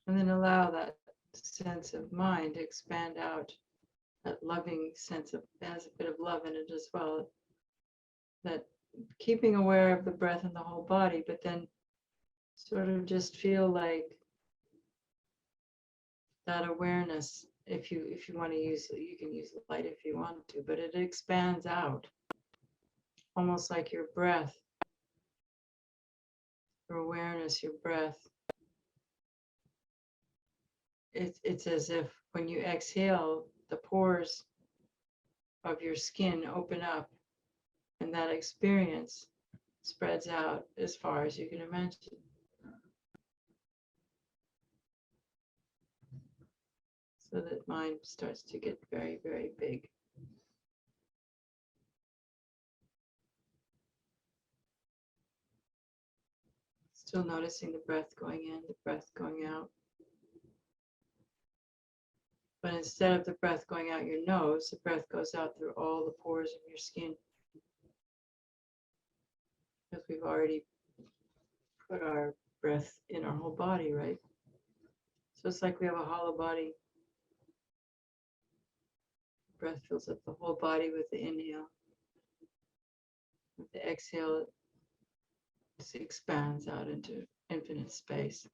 And then allow that sense of mind to expand out, that loving sense of, has a bit of love in it as well, that keeping aware of the breath and the whole body, but then sort of just feel like that awareness, if you want to use, you can use light if you want to, but it expands out, almost like your breath, your awareness, your breath. It's as if when you exhale, the pores of your skin open up, and that experience spreads out as far as you can imagine. So that mind starts to get very, very big. Still noticing the breath going in, the breath going out. But instead of the breath going out your nose, the breath goes out through all the pores of your skin. Because we've already put our breath in our whole body, right? So it's like we have a hollow body. Breath fills up the whole body with the inhale. With the exhale, it expands out into infinite space.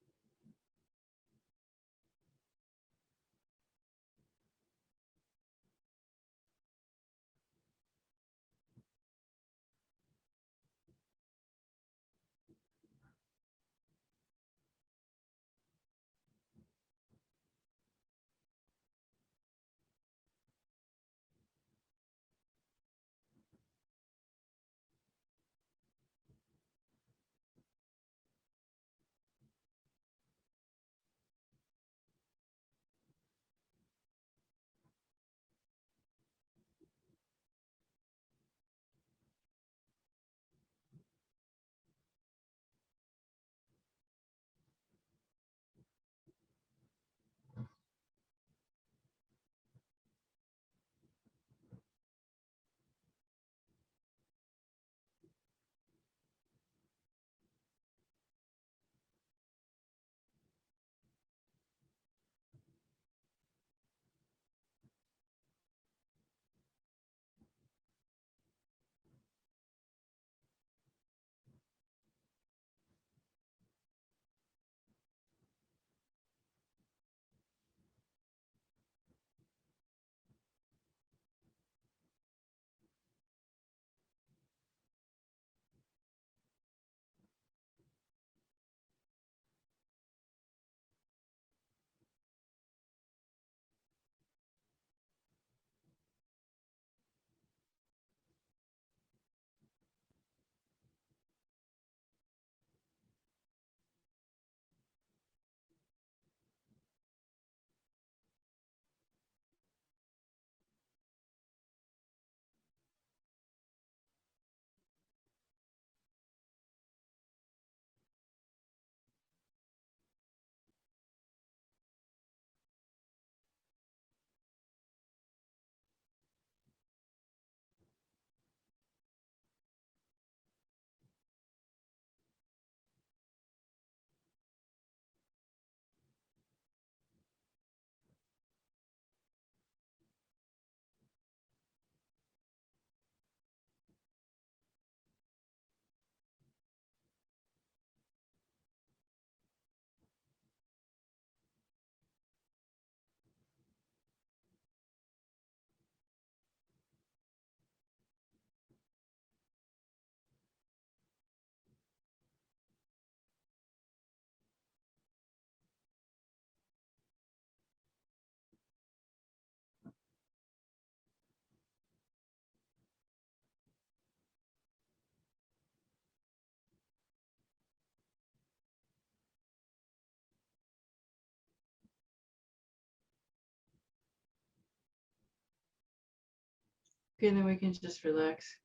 Okay, then we can just relax.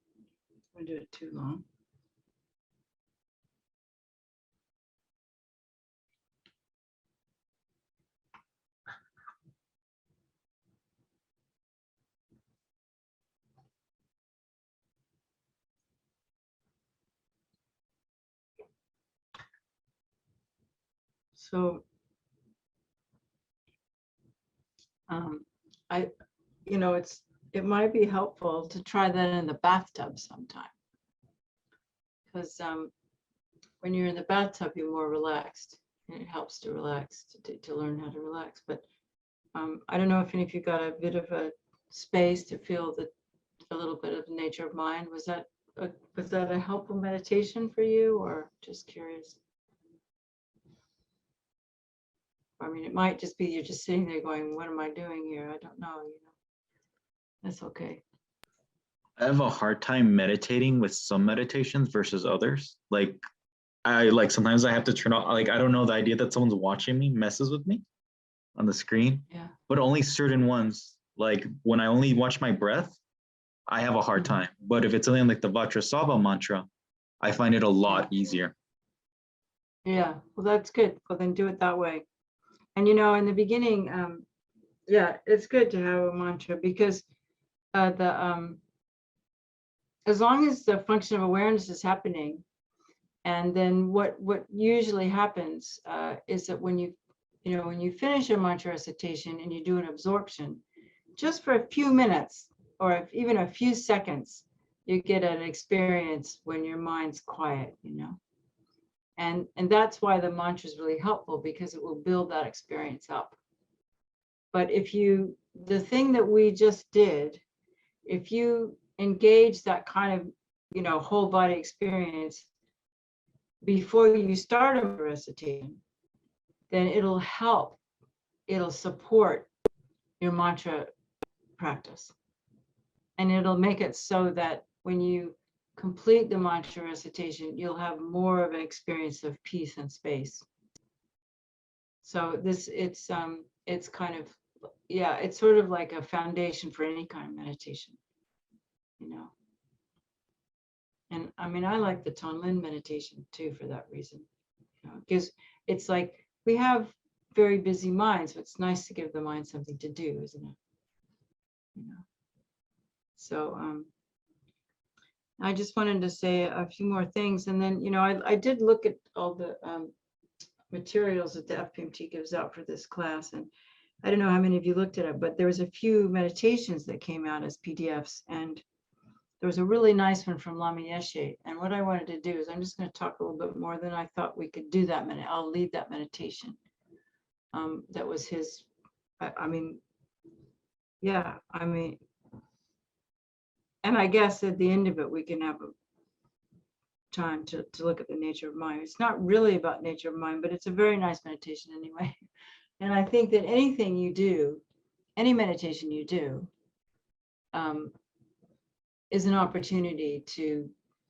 Don't do it too long. So, it might be helpful to try that in the bathtub sometime. Because when you're in the bathtub, you're more relaxed, and it helps to relax, to learn how to relax. But I don't know if any of you got a bit of a space to feel a little bit of the nature of mind. Was that a helpful meditation for you, or just curious? I mean, it might just be you're just sitting there going, what am I doing here? I don't know, That's okay. I have a hard time meditating with some meditations versus others. Like sometimes I have to turn off, like I don't know, the idea that someone's watching me messes with me on the screen. Yeah. But only certain ones. Like when I only watch my breath, I have a hard time. But if it's something like the Vajrasattva mantra, I find it a lot easier. Yeah, well, that's good. Well, then do it that way. And in the beginning, it's good to have a mantra, because as long as the function of awareness is happening, and then what usually happens is that when you finish a mantra recitation and you do an absorption, just for a few minutes or even a few seconds, you get an experience when your mind's quiet, And that's why the mantra is really helpful, because it will build that experience up. But the thing that we just did, if you engage that kind of, whole body experience before you start a recitation, then it'll support your mantra practice. And it'll make it so that when you complete the mantra recitation, you'll have more of an experience of peace and space. So it's kind of, it's sort of like a foundation for any kind of meditation, And I mean, I like the Tonlin meditation too, for that reason, because it's like we have very busy minds, so it's nice to give the mind something to do, isn't it? So I just wanted to say a few more things. And then, I did look at all the materials that the FPMT gives out for this class. And I don't know how many of you looked at it, but there was a few meditations that came out as PDFs. And there was a really nice one from Lama Yeshe. And what I wanted to do is I'm just going to talk a little bit more than I thought we could do that minute. I'll lead that meditation. That was his, and I guess at the end of it, we can have a time to look at the nature of mind. It's not really about nature of mind, but it's a very nice meditation anyway. And I think that anything you do, any meditation you do, is an opportunity to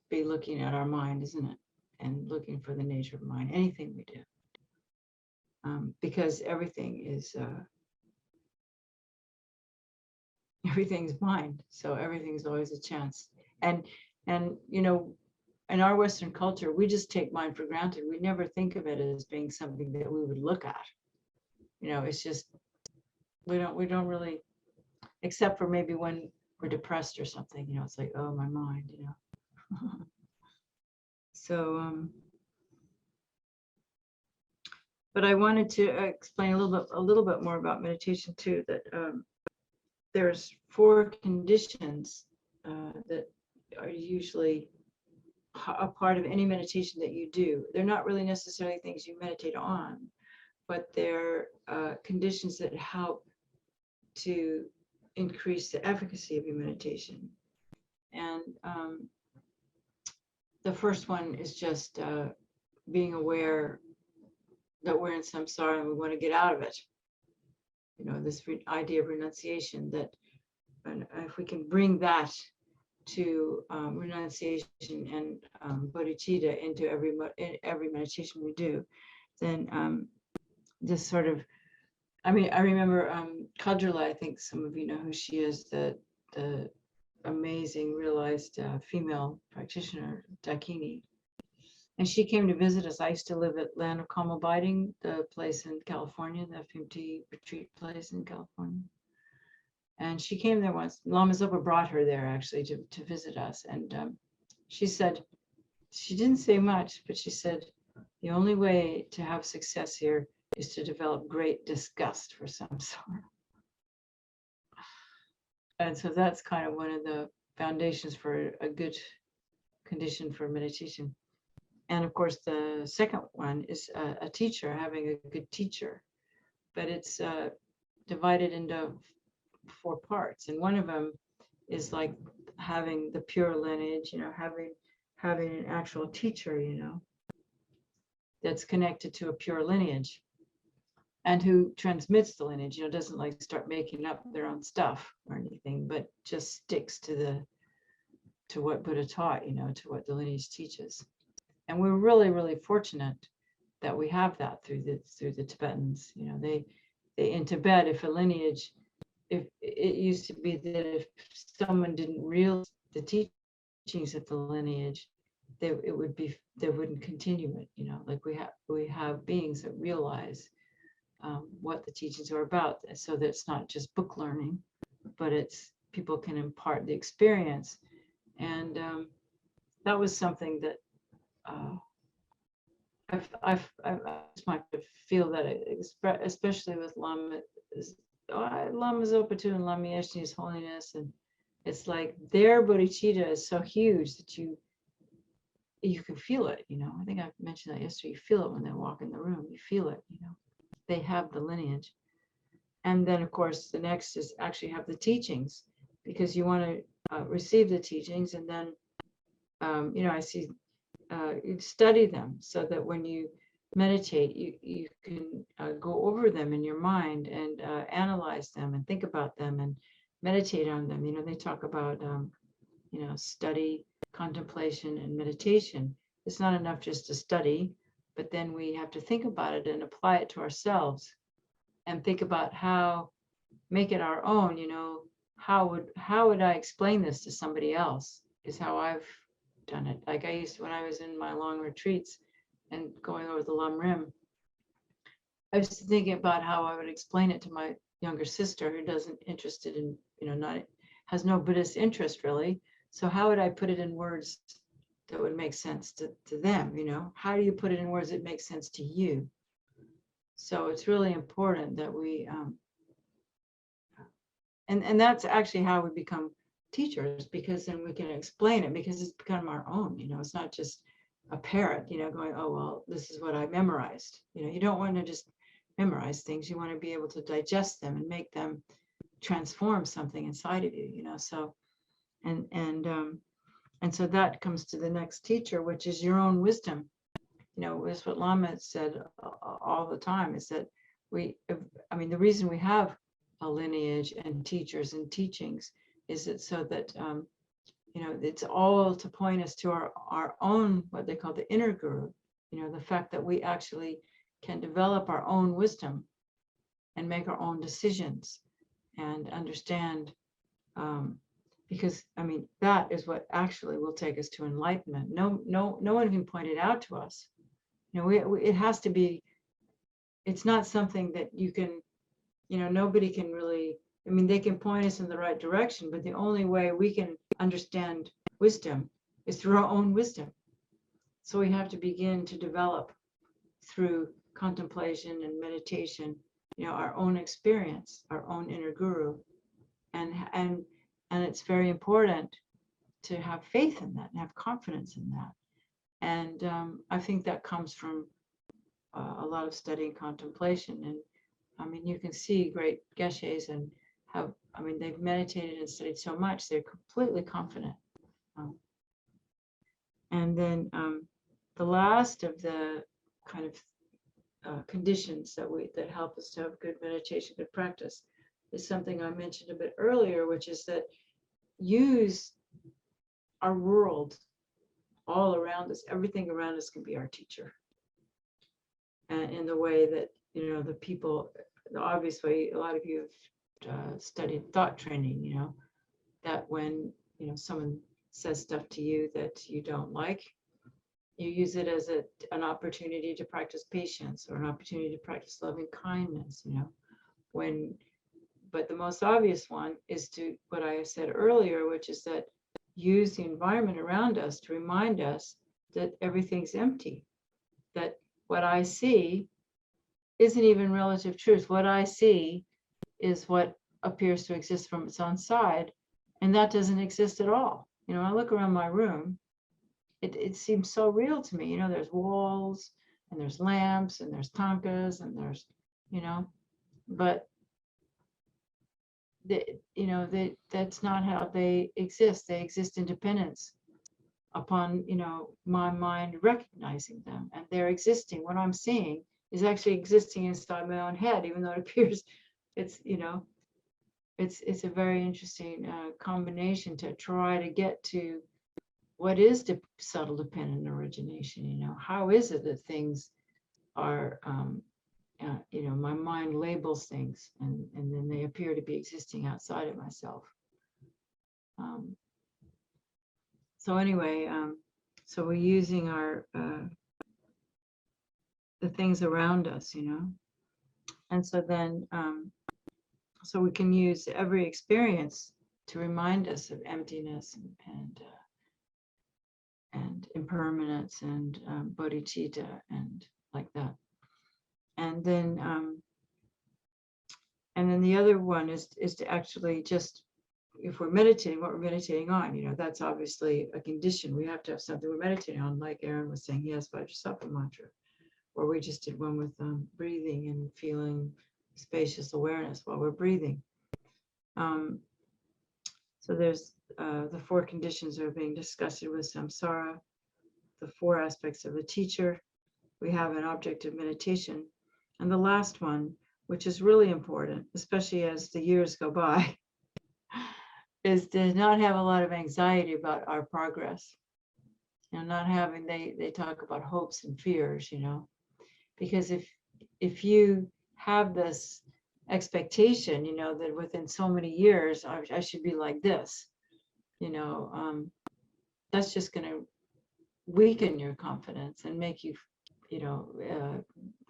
be looking at our mind, isn't it? And looking for the nature of mind, anything we do. Because everything's mind, so everything's always a chance. And in our Western culture, we just take mind for granted. We never think of it as being something that we would look at. It's just we don't really, except for maybe when we're depressed or something. It's like, oh, my mind. So but I wanted to explain a little bit more about meditation too. That there's 4 conditions that are usually a part of any meditation that you do. They're not really necessarily things you meditate on, but they're conditions that help to increase the efficacy of your meditation. And the first one is just being aware that we're in samsara and we want to get out of it. This idea of renunciation, that if we can bring that to renunciation and bodhicitta into every meditation we do, then this sort of, I remember Kadrala, I think some of you know who she is, the amazing realized female practitioner, Dakini. And she came to visit us. I used to live at Land of Calm Abiding, the place in California, the FMT retreat place in California. And she came there once. Lama Zopa brought her there actually to visit us. And she said, she didn't say much, but she said, the only way to have success here is to develop great disgust for samsara. And so that's kind of one of the foundations for a good condition for meditation. And of course, the second one is a teacher, having a good teacher. But it's divided into 4 parts. And one of them is like having the pure lineage, having an actual teacher, that's connected to a pure lineage and who transmits the lineage, doesn't like start making up their own stuff or anything, but just sticks to what Buddha taught, to what the lineage teaches. And we're really, really fortunate that we have that through the Tibetans. They in Tibet, if a lineage, if it used to be that if someone didn't realize the teachings of the lineage, they wouldn't continue it. Like we have beings that realize what the teachings are about, so that it's not just book learning, but it's people can impart the experience. And that was something that I might feel that especially with Lama Zopa too and Lama Yeshe's holiness, and it's like their bodhicitta is so huge that you can feel it. I think I mentioned that yesterday. You feel it when they walk in the room. You feel it. They have the lineage. And then of course the next is actually have the teachings, because you want to receive the teachings, and then I see you study them so that when you meditate, you can go over them in your mind and analyze them and think about them and meditate on them. They talk about study, contemplation, and meditation. It's not enough just to study, but then we have to think about it and apply it to ourselves and think about how make it our own. How would I explain this to somebody else, is how I've done it. Like I used to, when I was in my long retreats and going over the Lam Rim, I was thinking about how I would explain it to my younger sister who doesn't interested in, has no Buddhist interest really. So how would I put it in words that would make sense to them? How do you put it in words that make sense to you? So it's really important that we, and that's actually how we become teachers, because then we can explain it, because it's become our own. It's not just a parrot, going, oh, well, this is what I memorized. You don't want to just memorize things. You want to be able to digest them and make them transform something inside of you, so, and so that comes to the next teacher, which is your own wisdom. Is what Lama said all the time, is that the reason we have a lineage and teachers and teachings is it so that, it's all to point us to our own, what they call the inner guru, the fact that we actually can develop our own wisdom and make our own decisions and understand, because that is what actually will take us to enlightenment. No one can point it out to us. It has to be, it's not something that you can, nobody can really, they can point us in the right direction, but the only way we can understand wisdom is through our own wisdom. So we have to begin to develop through contemplation and meditation, our own experience, our own inner guru. And it's very important to have faith in that and have confidence in that. And I think that comes from a lot of study and contemplation. And you can see great geshes and have, they've meditated and studied so much, they're completely confident. And then the last of the kind of conditions that help us to have good meditation, good practice, is something I mentioned a bit earlier, which is that use our world all around us. Everything around us can be our teacher. And in the way that, the people, the obvious way, a lot of you have studied thought training, that when someone says stuff to you that you don't like, you use it as an opportunity to practice patience or an opportunity to practice loving kindness, but the most obvious one is to what I said earlier, which is that use the environment around us to remind us that everything's empty, that what I see isn't even relative truth. What I see is what appears to exist from its own side, and that doesn't exist at all. I look around my room, it seems so real to me. There's walls and there's lamps and there's tankas and there's, but that's not how they exist. They exist independence upon, my mind recognizing them, and they're existing. What I'm seeing is actually existing inside my own head, even though it appears it's a very interesting combination to try to get to what is the subtle dependent origination. How is it that things are my mind labels things and then they appear to be existing outside of myself. So anyway, so we're using our the things around us, and so then so we can use every experience to remind us of emptiness and impermanence and bodhicitta and like that. And then the other one is to actually just, if we're meditating, what we're meditating on, that's obviously a condition. We have to have something we're meditating on, like Aaron was saying, yes, Vajrasattva mantra, or we just did one with breathing and feeling spacious awareness while we're breathing. So there's the 4 conditions that are being discussed with samsara, the 4 aspects of a teacher. We have an object of meditation. And the last one, which is really important, especially as the years go by, is to not have a lot of anxiety about our progress. Not having, they talk about hopes and fears, because if you have this expectation, that within so many years, I should be like this, that's just going to weaken your confidence and make you,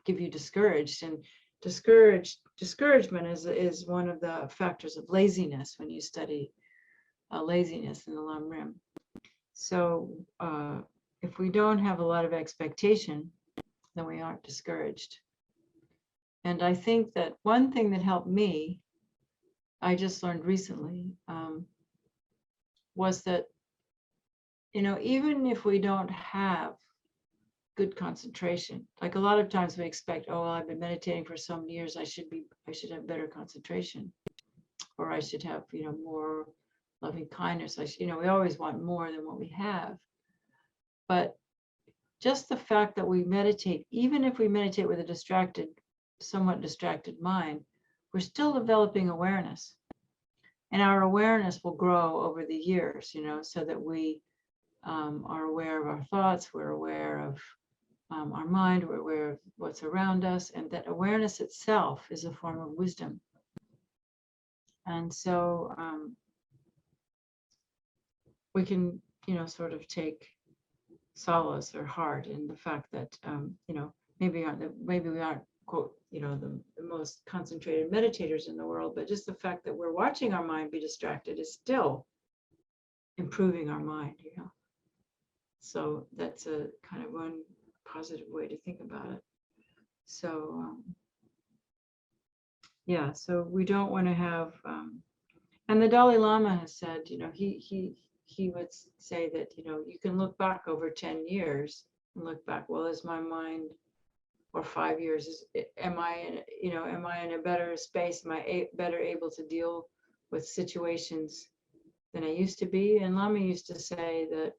give you discouraged. And discouragement is one of the factors of laziness when you study laziness in the Lam Rim. So if we don't have a lot of expectation, then we aren't discouraged. And I think that one thing that helped me, I just learned recently, was that, even if we don't have good concentration, like a lot of times we expect, oh, well, I've been meditating for so many years, I should have better concentration, or I should have, more loving kindness. We always want more than what we have. But just the fact that we meditate, even if we meditate with a somewhat distracted mind, we're still developing awareness. And our awareness will grow over the years, so that we are aware of our thoughts, we're aware of our mind, we're aware of what's around us, and that awareness itself is a form of wisdom. And so we can, sort of take solace or heart in the fact that, maybe we aren't, quote, the most concentrated meditators in the world, but just the fact that we're watching our mind be distracted is still improving our mind, So that's a kind of one positive way to think about it. So, yeah, so we don't want to have, and the Dalai Lama has said, he would say that, you can look back over 10 years and look back, well, is my mind, or 5 years, am I in a better space? Am I better able to deal with situations than I used to be? And Lama used to say that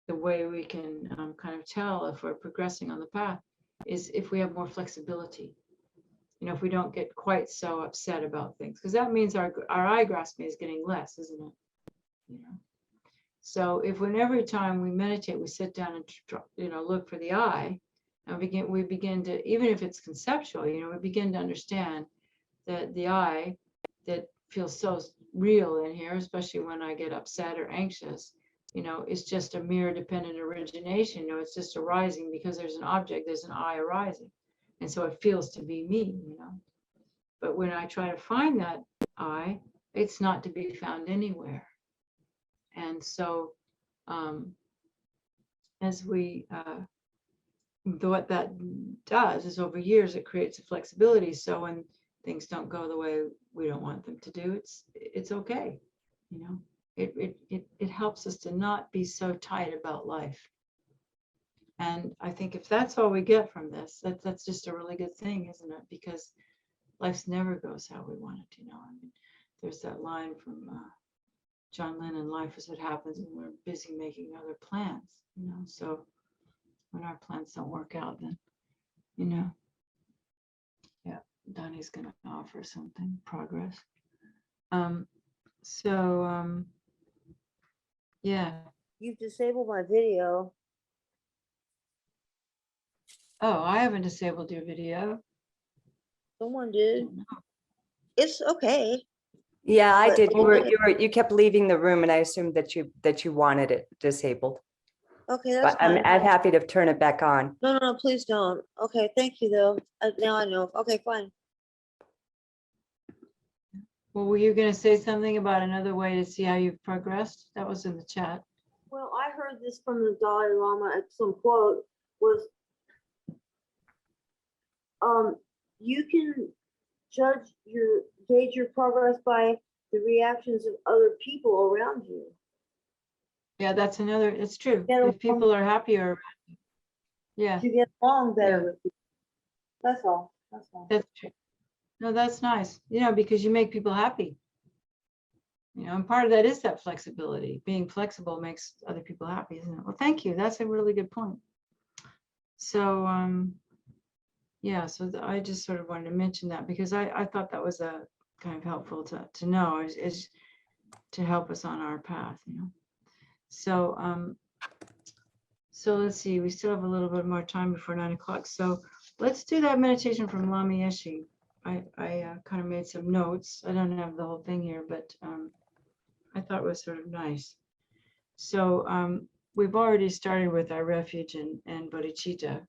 the way we can kind of tell if we're progressing on the path is if we have more flexibility. If we don't get quite so upset about things, because that means our eye grasping is getting less, isn't it? So if every time we meditate, we sit down and look for the eye, and we begin to, even if it's conceptual, we begin to understand that the eye that feels so real in here, especially when I get upset or anxious. It's just a mirror dependent origination. It's just arising because there's an object, there's an I arising. And so it feels to be me. But when I try to find that I, it's not to be found anywhere. And so what that does is over years, it creates a flexibility. So when things don't go the way we don't want them to do, it's okay. It helps us to not be so tight about life. And I think if that's all we get from this, that's just a really good thing, isn't it? Because life never goes how we want it to. There's that line from John Lennon, life is what happens when we're busy making other plans. So when our plans don't work out, then yeah, Donnie's gonna offer something, progress. Yeah. You've disabled my video. Oh, I haven't disabled your video. Someone did. Don't know. It's okay. Yeah, I But- did. You kept leaving the room and I assumed that you wanted it disabled. Okay, that's But I'm fine. happy to turn it back on. No, please don't. Okay, thank you though. Now I know. Okay, fine. Well, were you going to say something about another way to see how you've progressed? That was in the chat. Well, I heard this from the Dalai Lama at some quote was, you can gauge your progress by the reactions of other people around you. Yeah, it's true. Yeah, If people are happier, yeah, You get along better Yeah. with people. That's all. that's true. No, that's nice, because you make people happy. And part of that is that flexibility. Being flexible makes other people happy, isn't it? Well, thank you. That's a really good point. So, yeah, so I just sort of wanted to mention that because I thought that was a kind of helpful to know is to help us on our path, So, so let's see, we still have a little bit more time before 9 o'clock. So let's do that meditation from Lama Yeshe. I kind of made some notes. I don't have the whole thing here, but I thought it was sort of nice. So we've already started with our refuge and bodhicitta.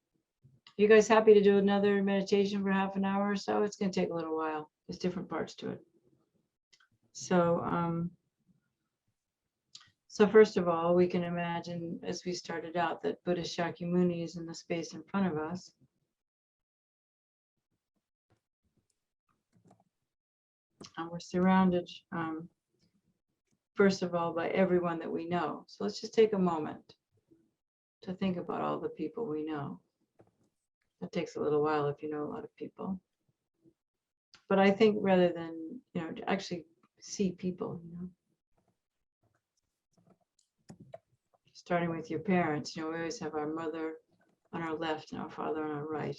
You guys happy to do another meditation for half an hour or so? It's going to take a little while. There's different parts to it. So, so first of all, we can imagine, as we started out, that Buddha Shakyamuni is in the space in front of us. And we're surrounded, first of all, by everyone that we know. So let's just take a moment to think about all the people we know. That takes a little while if you know a lot of people. But I think rather than, to actually see people, starting with your parents, we always have our mother on our left and our father on our right.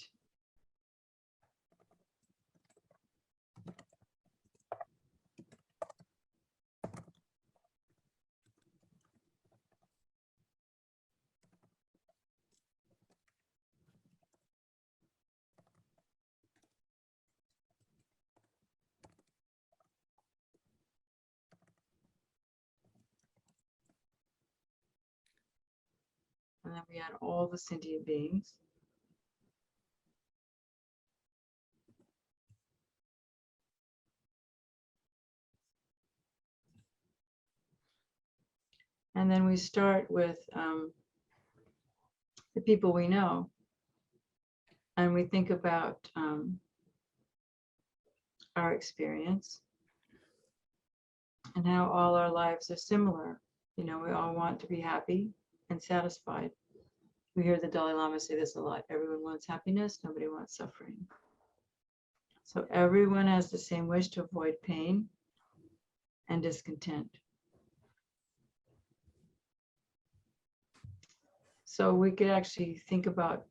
And then we had all the sentient beings. And then we start with the people we know. And we think about our experience and how all our lives are similar. We all want to be happy and satisfied. We hear the Dalai Lama say this a lot. Everyone wants happiness, nobody wants suffering. So everyone has the same wish to avoid pain and discontent. So we could actually think about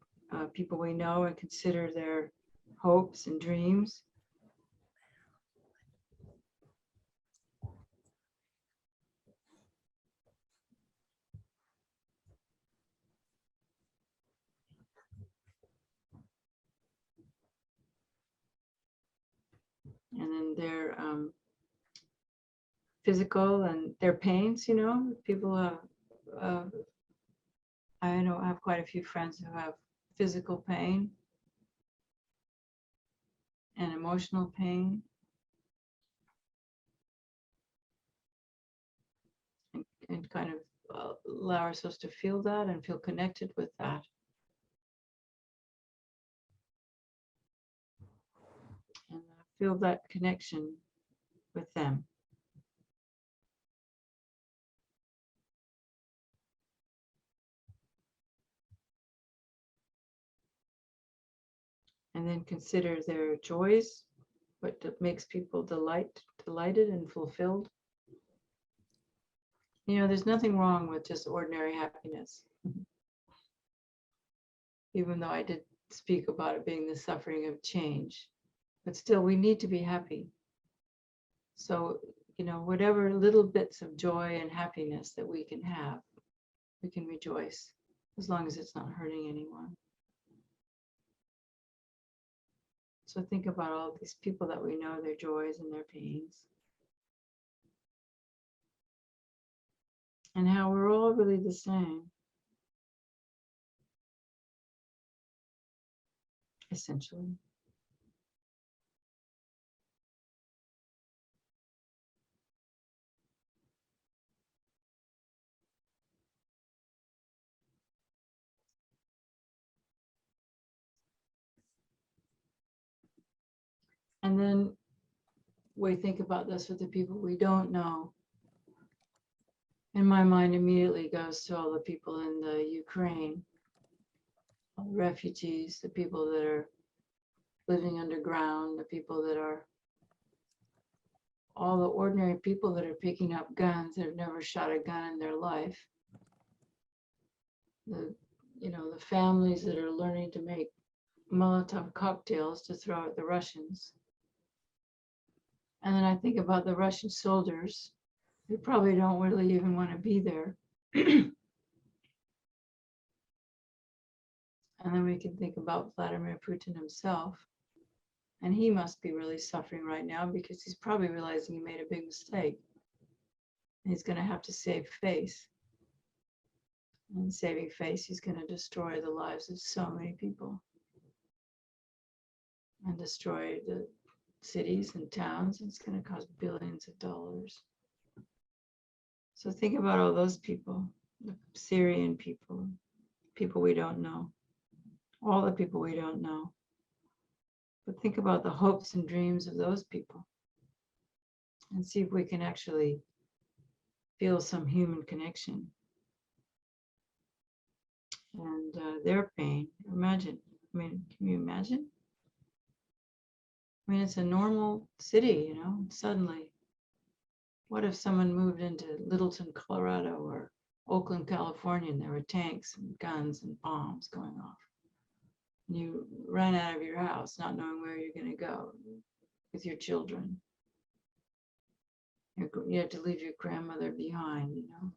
people we know and consider their hopes and dreams. And then their physical and their pains, you know, people have, I know I have quite a few friends who have physical pain and emotional pain. And kind of allow ourselves to feel that and feel connected with that. And feel that connection with them. And then consider their joys, what makes people delighted and fulfilled. You know, there's nothing wrong with just ordinary happiness. Even though I did speak about it being the suffering of change, but still we need to be happy. So, you know, whatever little bits of joy and happiness that we can have, we can rejoice as long as it's not hurting anyone. So think about all these people that we know, their joys and their pains. And how we're all really the same. Essentially. And then we think about this with the people we don't know. And my mind immediately goes to all the people in the Ukraine, all the refugees, the people that are living underground, the people that are, all the ordinary people that are picking up guns that have never shot a gun in their life. The, you know, the families that are learning to make Molotov cocktails to throw at the Russians. And then I think about the Russian soldiers who probably don't really even want to be there. And then we can think about Vladimir Putin himself. And he must be really suffering right now because he's probably realizing he made a big mistake. And he's going to have to save face. And saving face, he's going to destroy the lives of so many people. And destroy the cities and towns. It's going to cost billions of dollars. So think about all those people, the Syrian people, people we don't know, all the people we don't know. But think about the hopes and dreams of those people and see if we can actually feel some human connection. And their pain, imagine, I mean, can you imagine? I mean, it's a normal city, you know, suddenly. What if someone moved into Littleton, Colorado or Oakland, California, and there were tanks and guns and bombs going off? And you ran out of your house, not knowing where you're going to go with your children. You have to leave your grandmother behind, you know.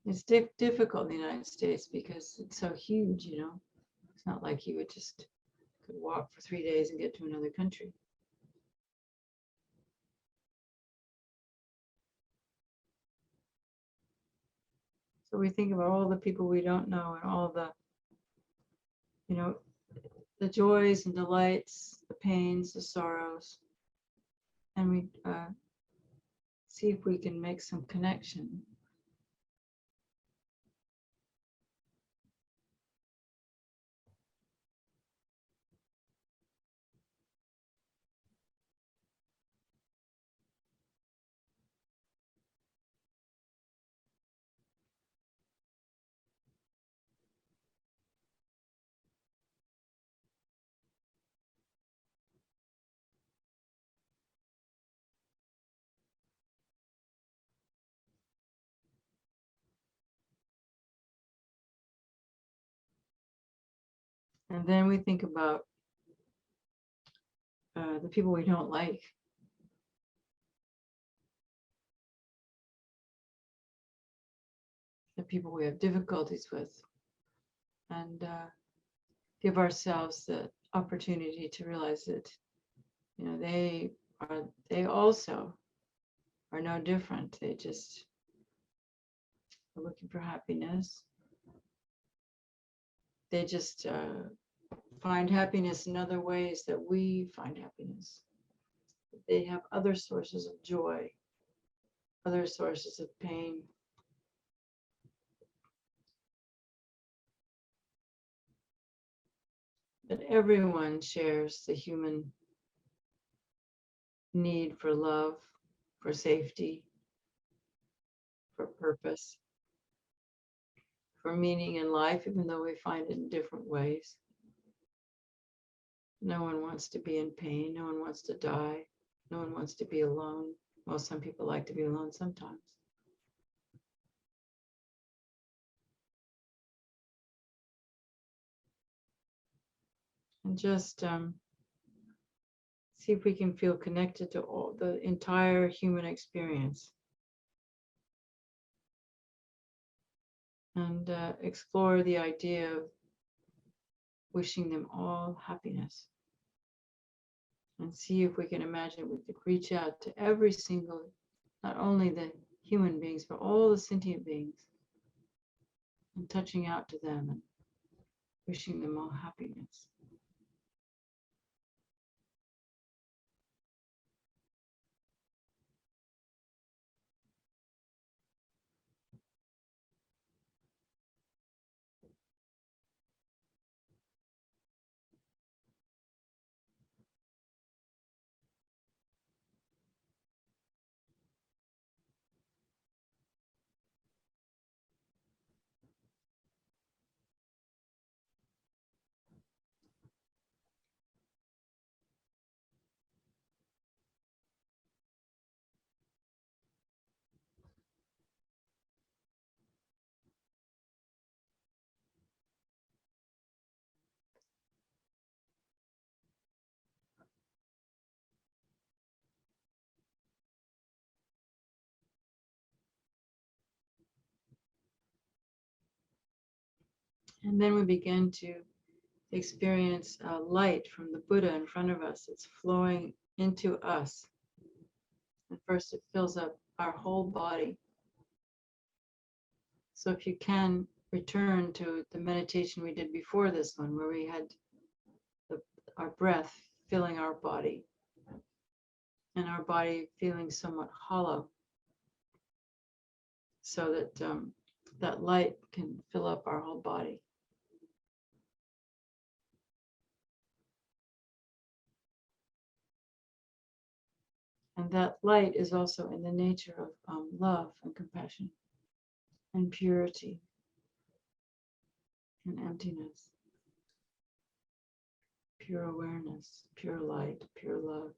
It's difficult in the United States because it's so huge, you know. It's not like you would just could walk for 3 days and get to another country. So we think about all the people we don't know and all the, you know, the joys and delights, the pains, the sorrows, and we see if we can make some connection. And then we think about the people we don't like. The people we have difficulties with. And give ourselves the opportunity to realize that, you know, they also are no different. They just are looking for happiness. They just find happiness in other ways that we find happiness. They have other sources of joy, other sources of pain. But everyone shares the human need for love, for safety, for purpose, for meaning in life, even though we find it in different ways. No one wants to be in pain. No one wants to die. No one wants to be alone. Well, some people like to be alone sometimes. And just see if we can feel connected to all the entire human experience. And explore the idea of wishing them all happiness. And see if we can imagine we could reach out to every single, not only the human beings, but all the sentient beings, and touching out to them and wishing them all happiness. And then we begin to experience light from the Buddha in front of us. It's flowing into us. And first it fills up our whole body. So if you can return to the meditation we did before this one, where we had our breath filling our body and our body feeling somewhat hollow, so that that light can fill up our whole body. And that light is also in the nature of love and compassion and purity and emptiness, pure awareness, pure light, pure love.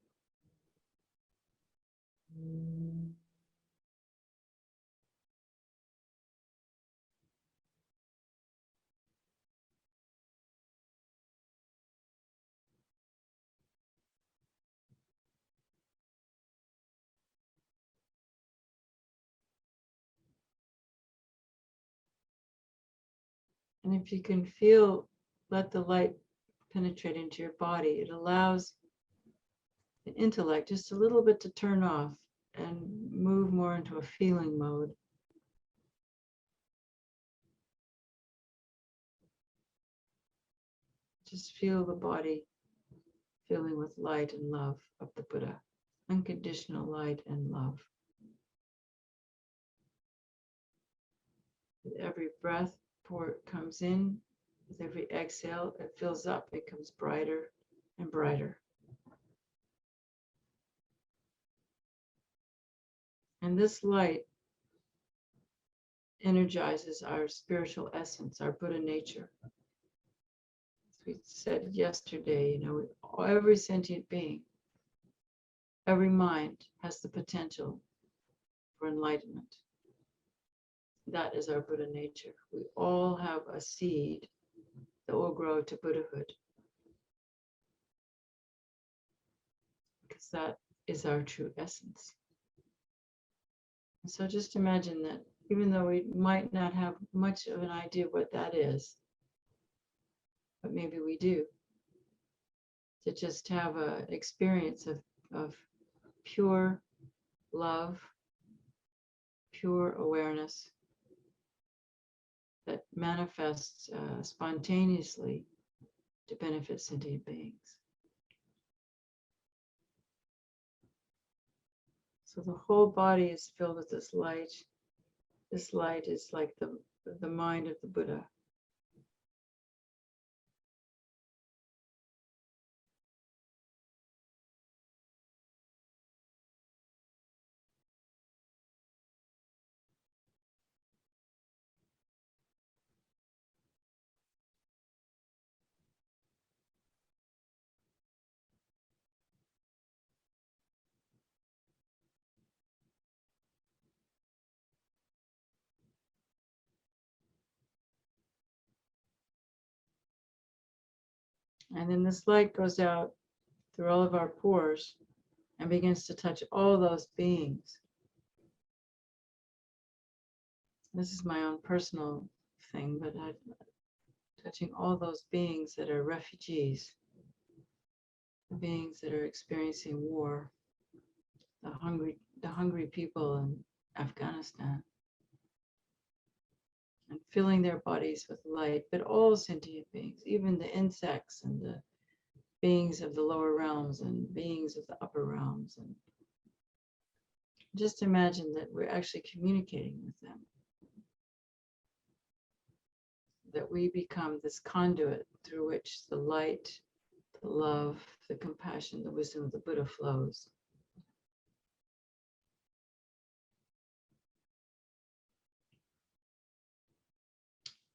And if you can feel, let the light penetrate into your body, it allows the intellect just a little bit to turn off and move more into a feeling mode. Just feel the body filling with light and love of the Buddha, unconditional light and love. With every breath comes in, with every exhale, it fills up, it becomes brighter and brighter. And this light energizes our spiritual essence, our Buddha nature. As we said yesterday, you know, every sentient being, every mind has the potential for enlightenment. That is our Buddha nature. We all have a seed that will grow to Buddhahood, because that is our true essence. And so just imagine that even though we might not have much of an idea what that is, but maybe we do. To just have an experience of pure love, pure awareness that manifests spontaneously to benefit sentient beings. So the whole body is filled with this light. This light is like the mind of the Buddha. And then this light goes out through all of our pores and begins to touch all those beings. This is my own personal thing, but I'm touching all those beings that are refugees, the beings that are experiencing war, the hungry people in Afghanistan, and filling their bodies with light, but all sentient beings, even the insects and the beings of the lower realms and beings of the upper realms. And just imagine that we're actually communicating with them, that we become this conduit through which the light, the love, the compassion, the wisdom of the Buddha flows.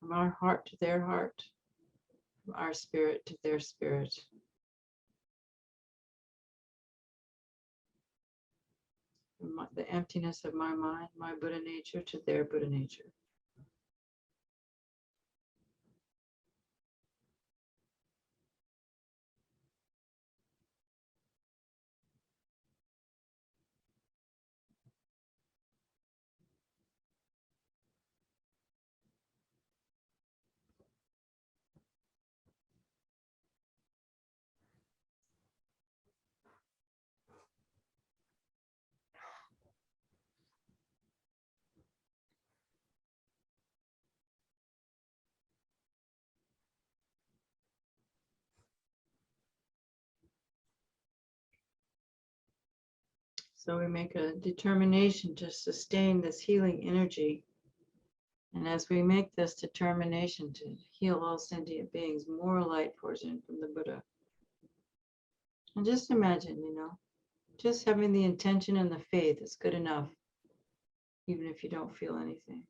From our heart to their heart, from our spirit to their spirit. From the emptiness of my mind, my Buddha nature, to their Buddha nature. So we make a determination to sustain this healing energy. And as we make this determination to heal all sentient beings, more light pours in from the Buddha. And just imagine, just having the intention and the faith is good enough, even if you don't feel anything.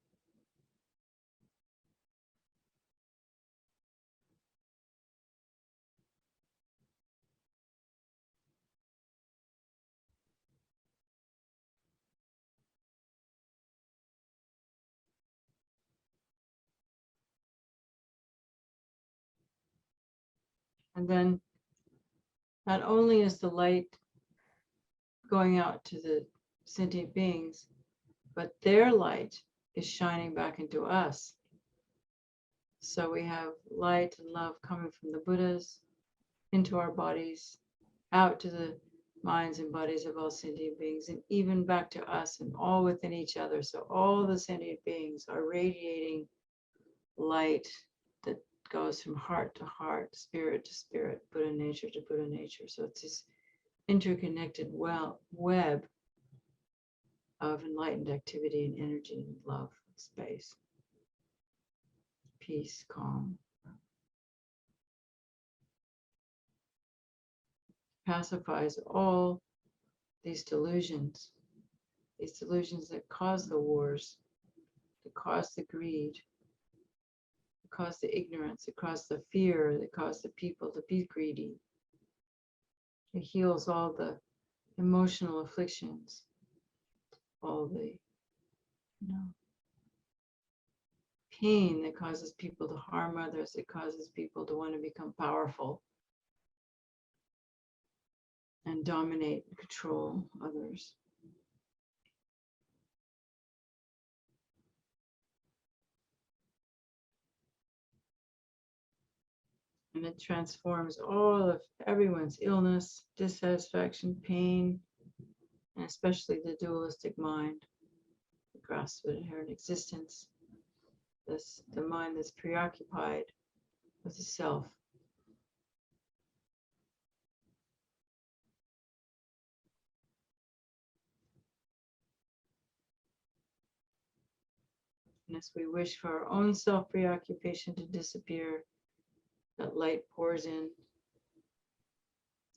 And then not only is the light going out to the sentient beings, but their light is shining back into us. So we have light and love coming from the Buddhas into our bodies, out to the minds and bodies of all sentient beings, and even back to us and all within each other. So all the sentient beings are radiating light that goes from heart to heart, spirit to spirit, Buddha nature to Buddha nature. So it's this interconnected web of enlightened activity and energy and love, space, peace, calm. Pacifies all these delusions that cause the wars, that cause the greed, that cause the ignorance, that cause the fear, that cause the people to be greedy. It heals all the emotional afflictions, all the pain that causes people to harm others, that causes people to want to become powerful and dominate and control others. And it transforms all of everyone's illness, dissatisfaction, pain, and especially the dualistic mind, the grasp of inherent existence, the mind that's preoccupied with the self. And as we wish for our own self-preoccupation to disappear, that light pours in,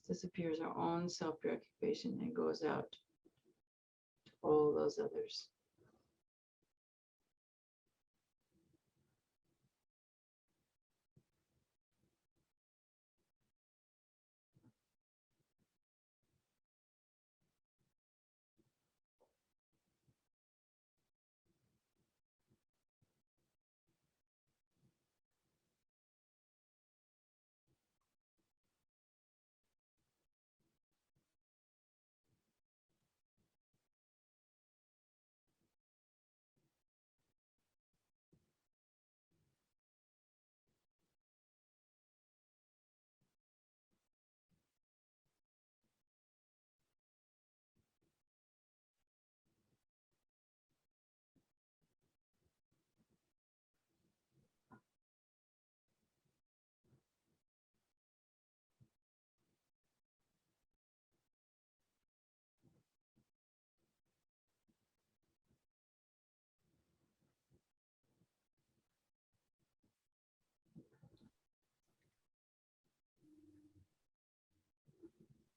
disappears our own self-preoccupation and goes out to all those others.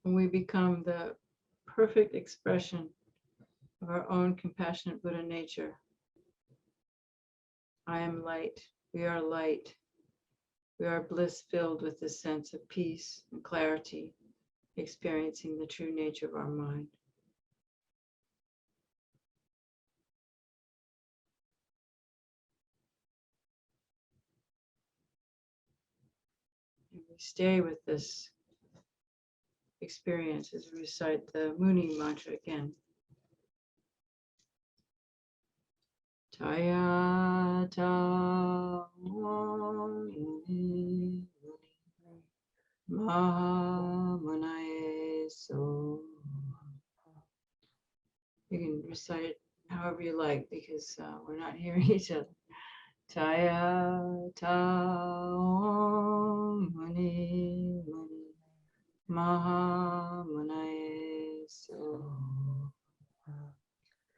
When we become the perfect expression of our own compassionate Buddha nature. I am light. We are light. We are bliss filled with this sense of peace and clarity, experiencing the true nature of our mind. And we stay with this experience as we recite the Moonies mantra again. Taya ta muni maha munaye so. You can recite it however you like because we're not hearing each other. Taya ta muni maha munaye so.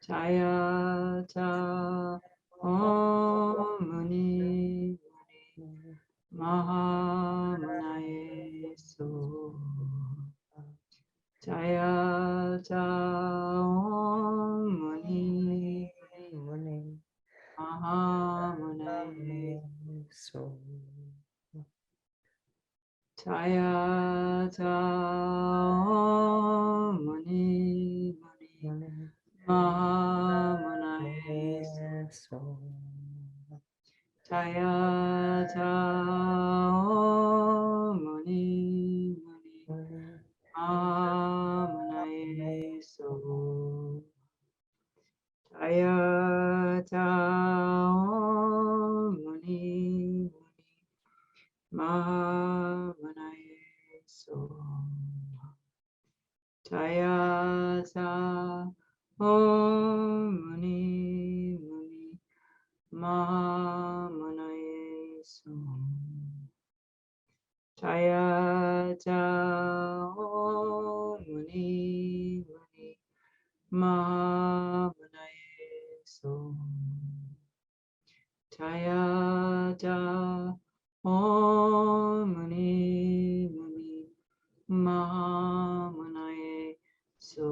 Taya ta muni maha munaye so. Taya ta muni maha munaye so. Taya ta muni maha munaye so. Taya ta muni maha munaye so. Taya ta muni maha munaye so. Taya ta muni maha munaye so. Taya ta muni maha munaye so. Taya ta muni maha munaye so.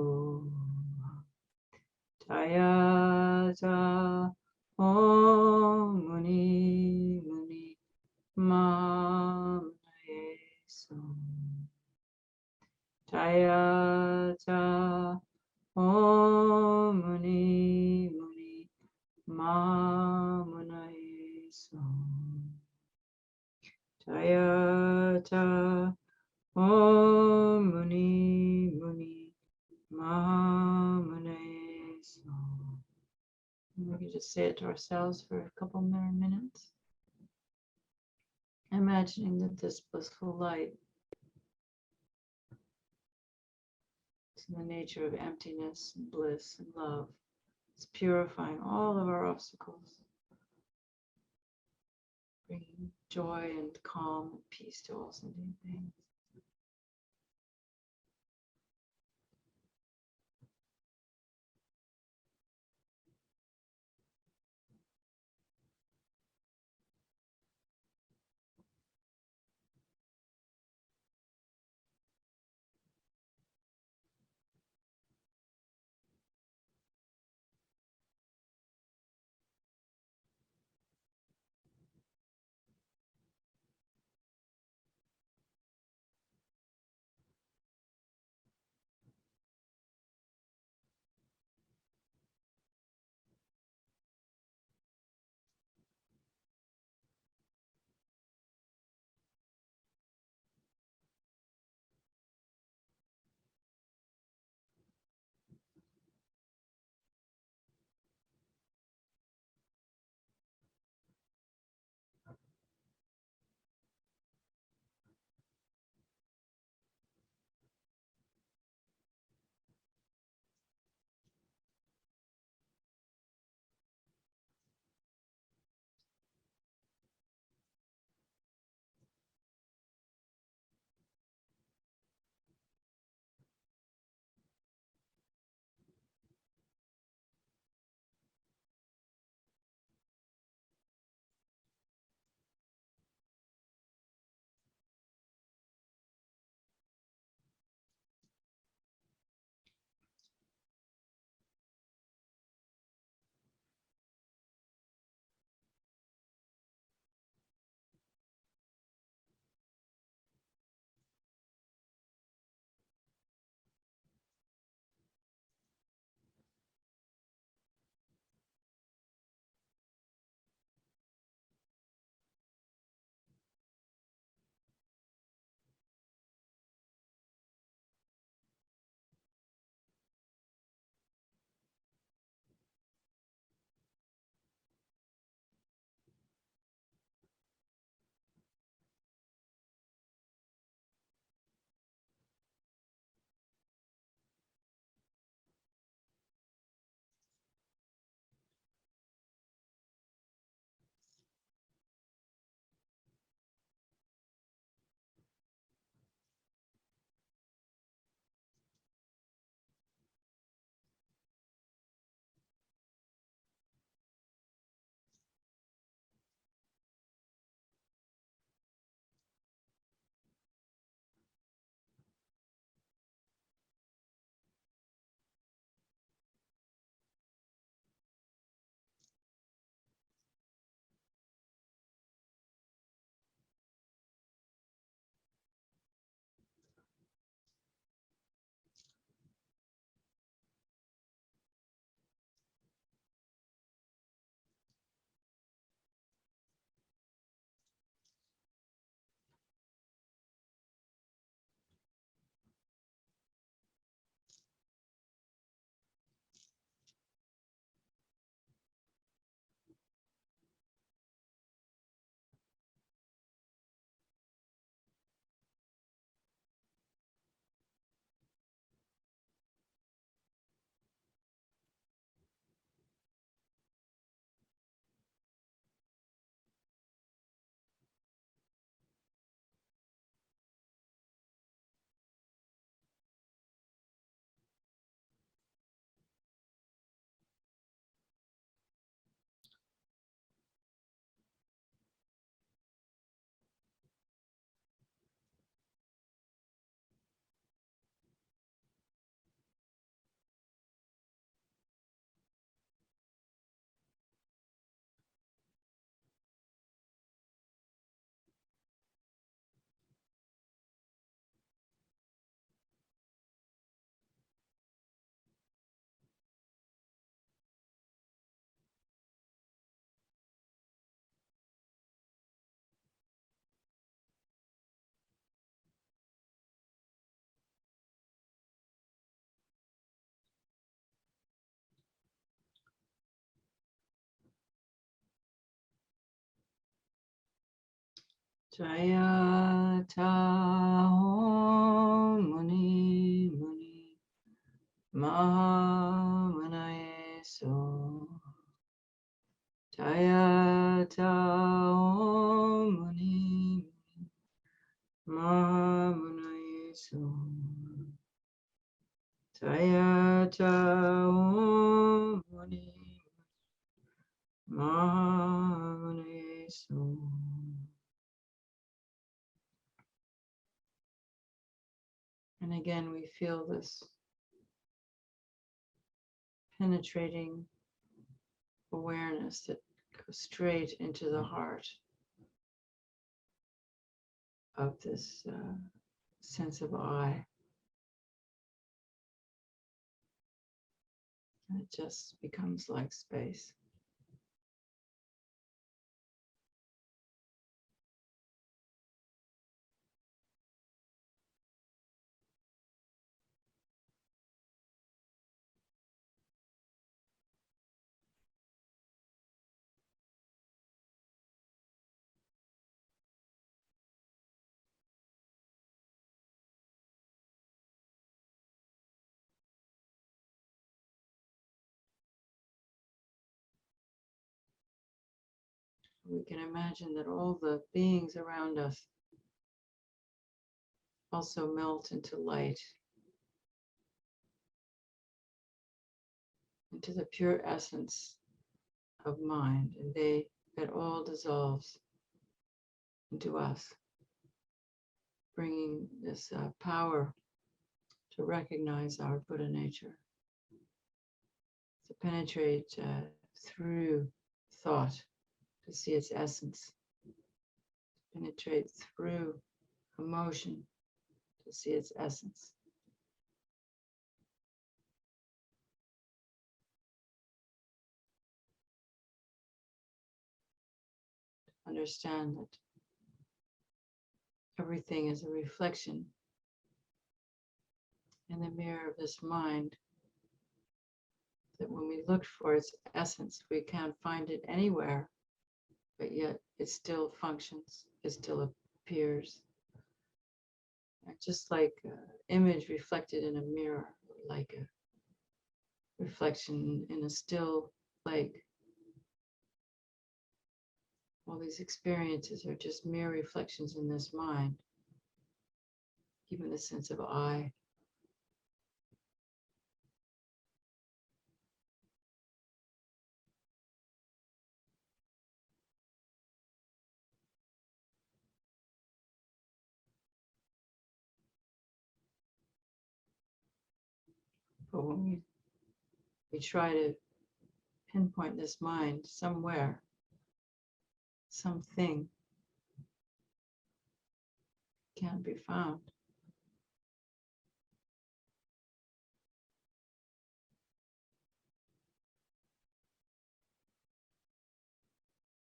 Taya ta muni maha munaye so. Taya ta muni maha munaye so. Taya ta muni maha munaye so. We can just say it to ourselves for a couple more minutes. Imagining that this blissful light is in the nature of emptiness and bliss and love. It's purifying all of our obstacles, bringing joy and calm and peace to all sentient beings. Jaya Tao Muni Muni Mahamanaye So Jaya Tao Muni Mahamanaye So Jaya Tao Muni Mahamanaye So. And again, we feel this penetrating awareness that goes straight into the heart of this sense of I. And it just becomes like space. We can imagine that all the beings around us also melt into light, into the pure essence of mind, and it all dissolves into us, bringing this power to recognize our Buddha nature, to penetrate through thought, to see its essence, penetrate through emotion, to see its essence. Understand that everything is a reflection in the mirror of this mind, that when we look for its essence, we can't find it anywhere, but yet it still functions, it still appears. And just like an image reflected in a mirror, like a reflection in a still lake. All these experiences are just mere reflections in this mind, even the sense of I. But when we try to pinpoint this mind somewhere, something can't be found.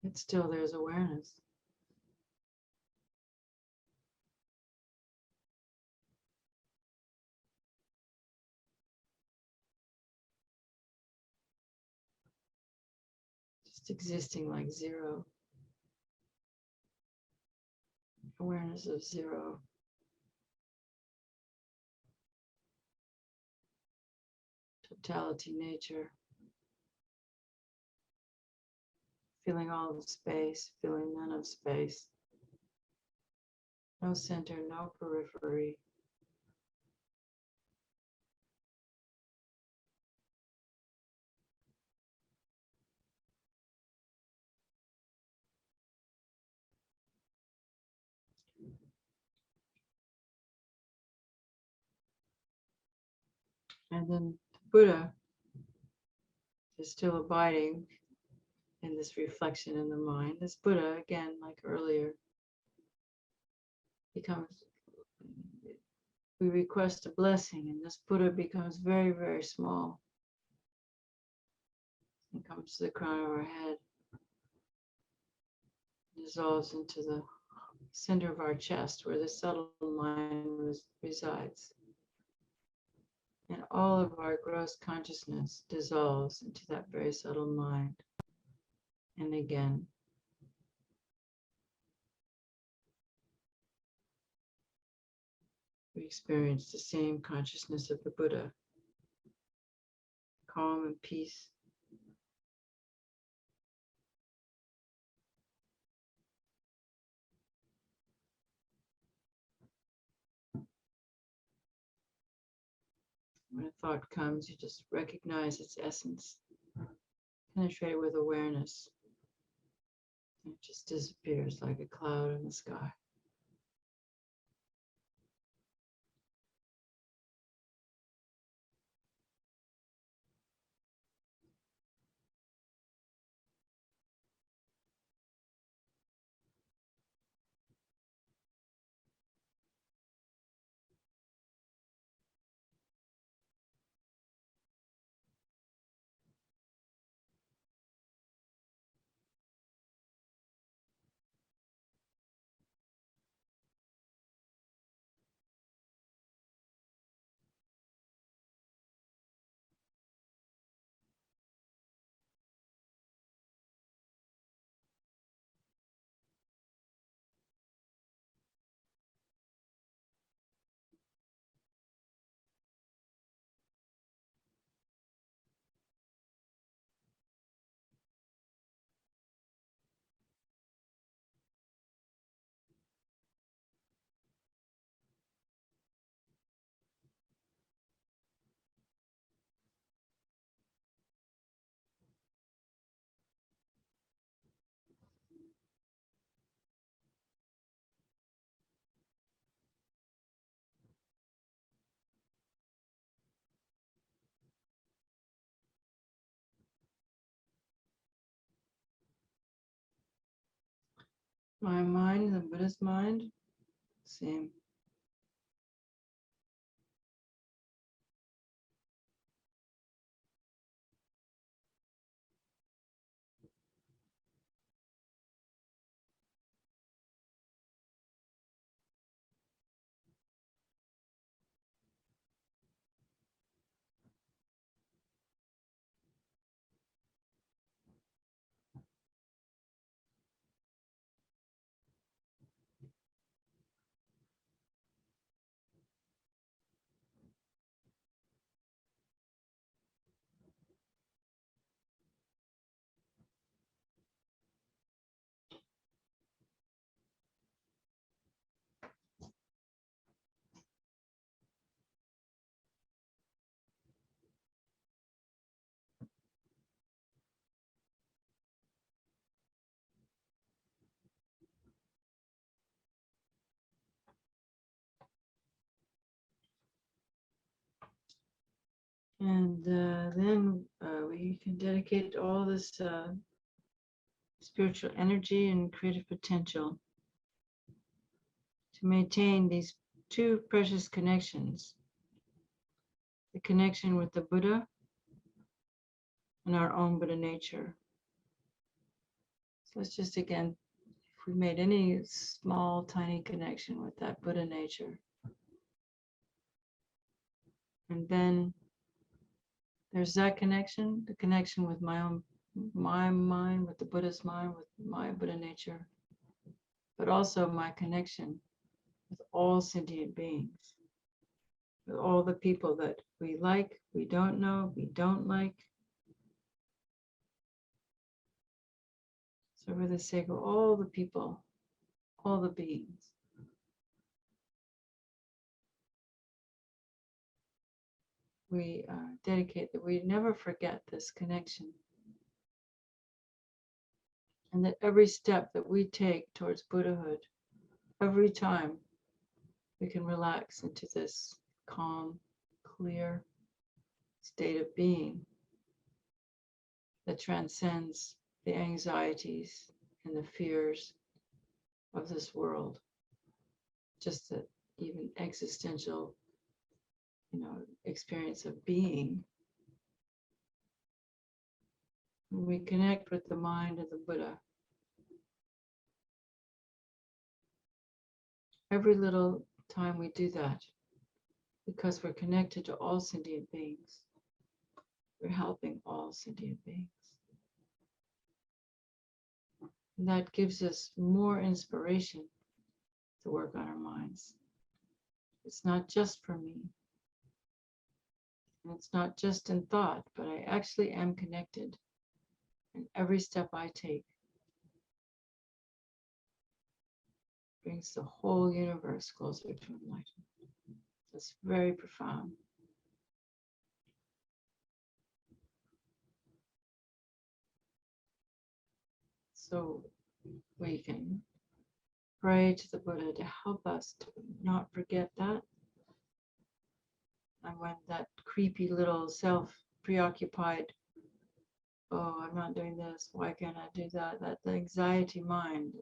Yet still there's awareness. Just existing like zero. Awareness of zero. Totality nature. Feeling all of space, feeling none of space. No center, no periphery. And then the Buddha is still abiding in this reflection in the mind. This Buddha, again, like earlier, we request a blessing, and this Buddha becomes very, very small. It comes to the crown of our head, dissolves into the center of our chest where the subtle mind resides. And all of our gross consciousness dissolves into that very subtle mind. And again, we experience the same consciousness of the Buddha, calm and peace. When a thought comes, you just recognize its essence, penetrate it with awareness. It just disappears like a cloud in the sky. My mind, the Buddha's mind, same. And then we can dedicate all this spiritual energy and creative potential to maintain these two precious connections, the connection with the Buddha and our own Buddha nature. So let's just again, if we made any small, tiny connection with that Buddha nature, and then there's that connection, the connection with my mind, with the Buddha's mind, with my Buddha nature, but also my connection with all sentient beings, with all the people that we like, we don't know, we don't like. So for the sake of all the people, all the beings, we dedicate that we never forget this connection. And that every step that we take towards Buddhahood, every time we can relax into this calm, clear state of being that transcends the anxieties and the fears of this world, just the even existential, experience of being. When we connect with the mind of the Buddha, every little time we do that, because we're connected to all sentient beings, we're helping all sentient beings. And that gives us more inspiration to work on our minds. It's not just for me. And it's not just in thought, but I actually am connected. And every step I take brings the whole universe closer to enlightenment. That's very profound. So we can pray to the Buddha to help us to not forget that. And when that creepy little self preoccupied, oh, I'm not doing this, why can't I do that? That the anxiety mind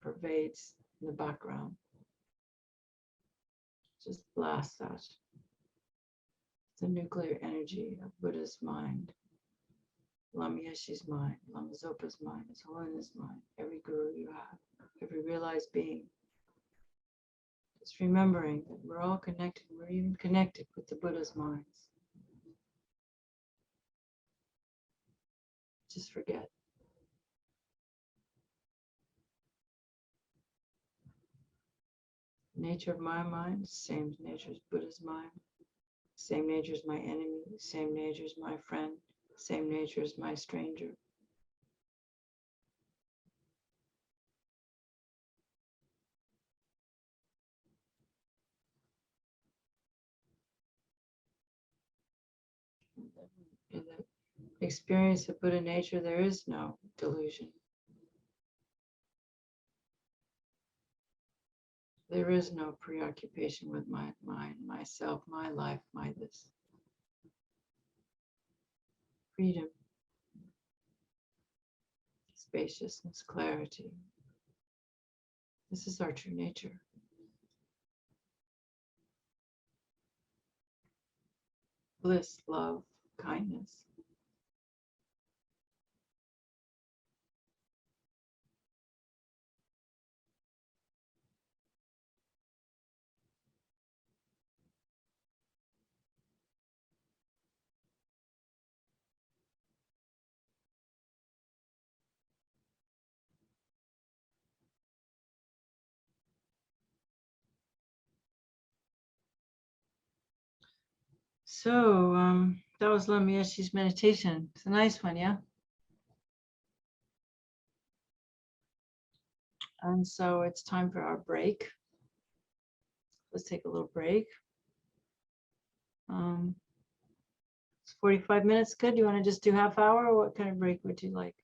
pervades in the background. Just blast that. It's the nuclear energy of Buddha's mind, Lama Yeshe's mind, Lama Zopa's mind, His Holiness' mind, every guru you have, every realized being. Just remembering that we're all connected. We're even connected with the Buddha's minds. Just forget. Nature of my mind, same nature as Buddha's mind, same nature as my enemy, same nature as my friend, same nature as my stranger. In the experience of Buddha nature, there is no delusion. There is no preoccupation with my mind, myself, my life, my this. Freedom, spaciousness, clarity. This is our true nature. Bliss, love, kindness. So that was Lama Yeshe's meditation. It's a nice one, yeah? And so it's time for our break. Let's take a little break. It's 45 minutes good. You want to just do half hour, or what kind of break would you like?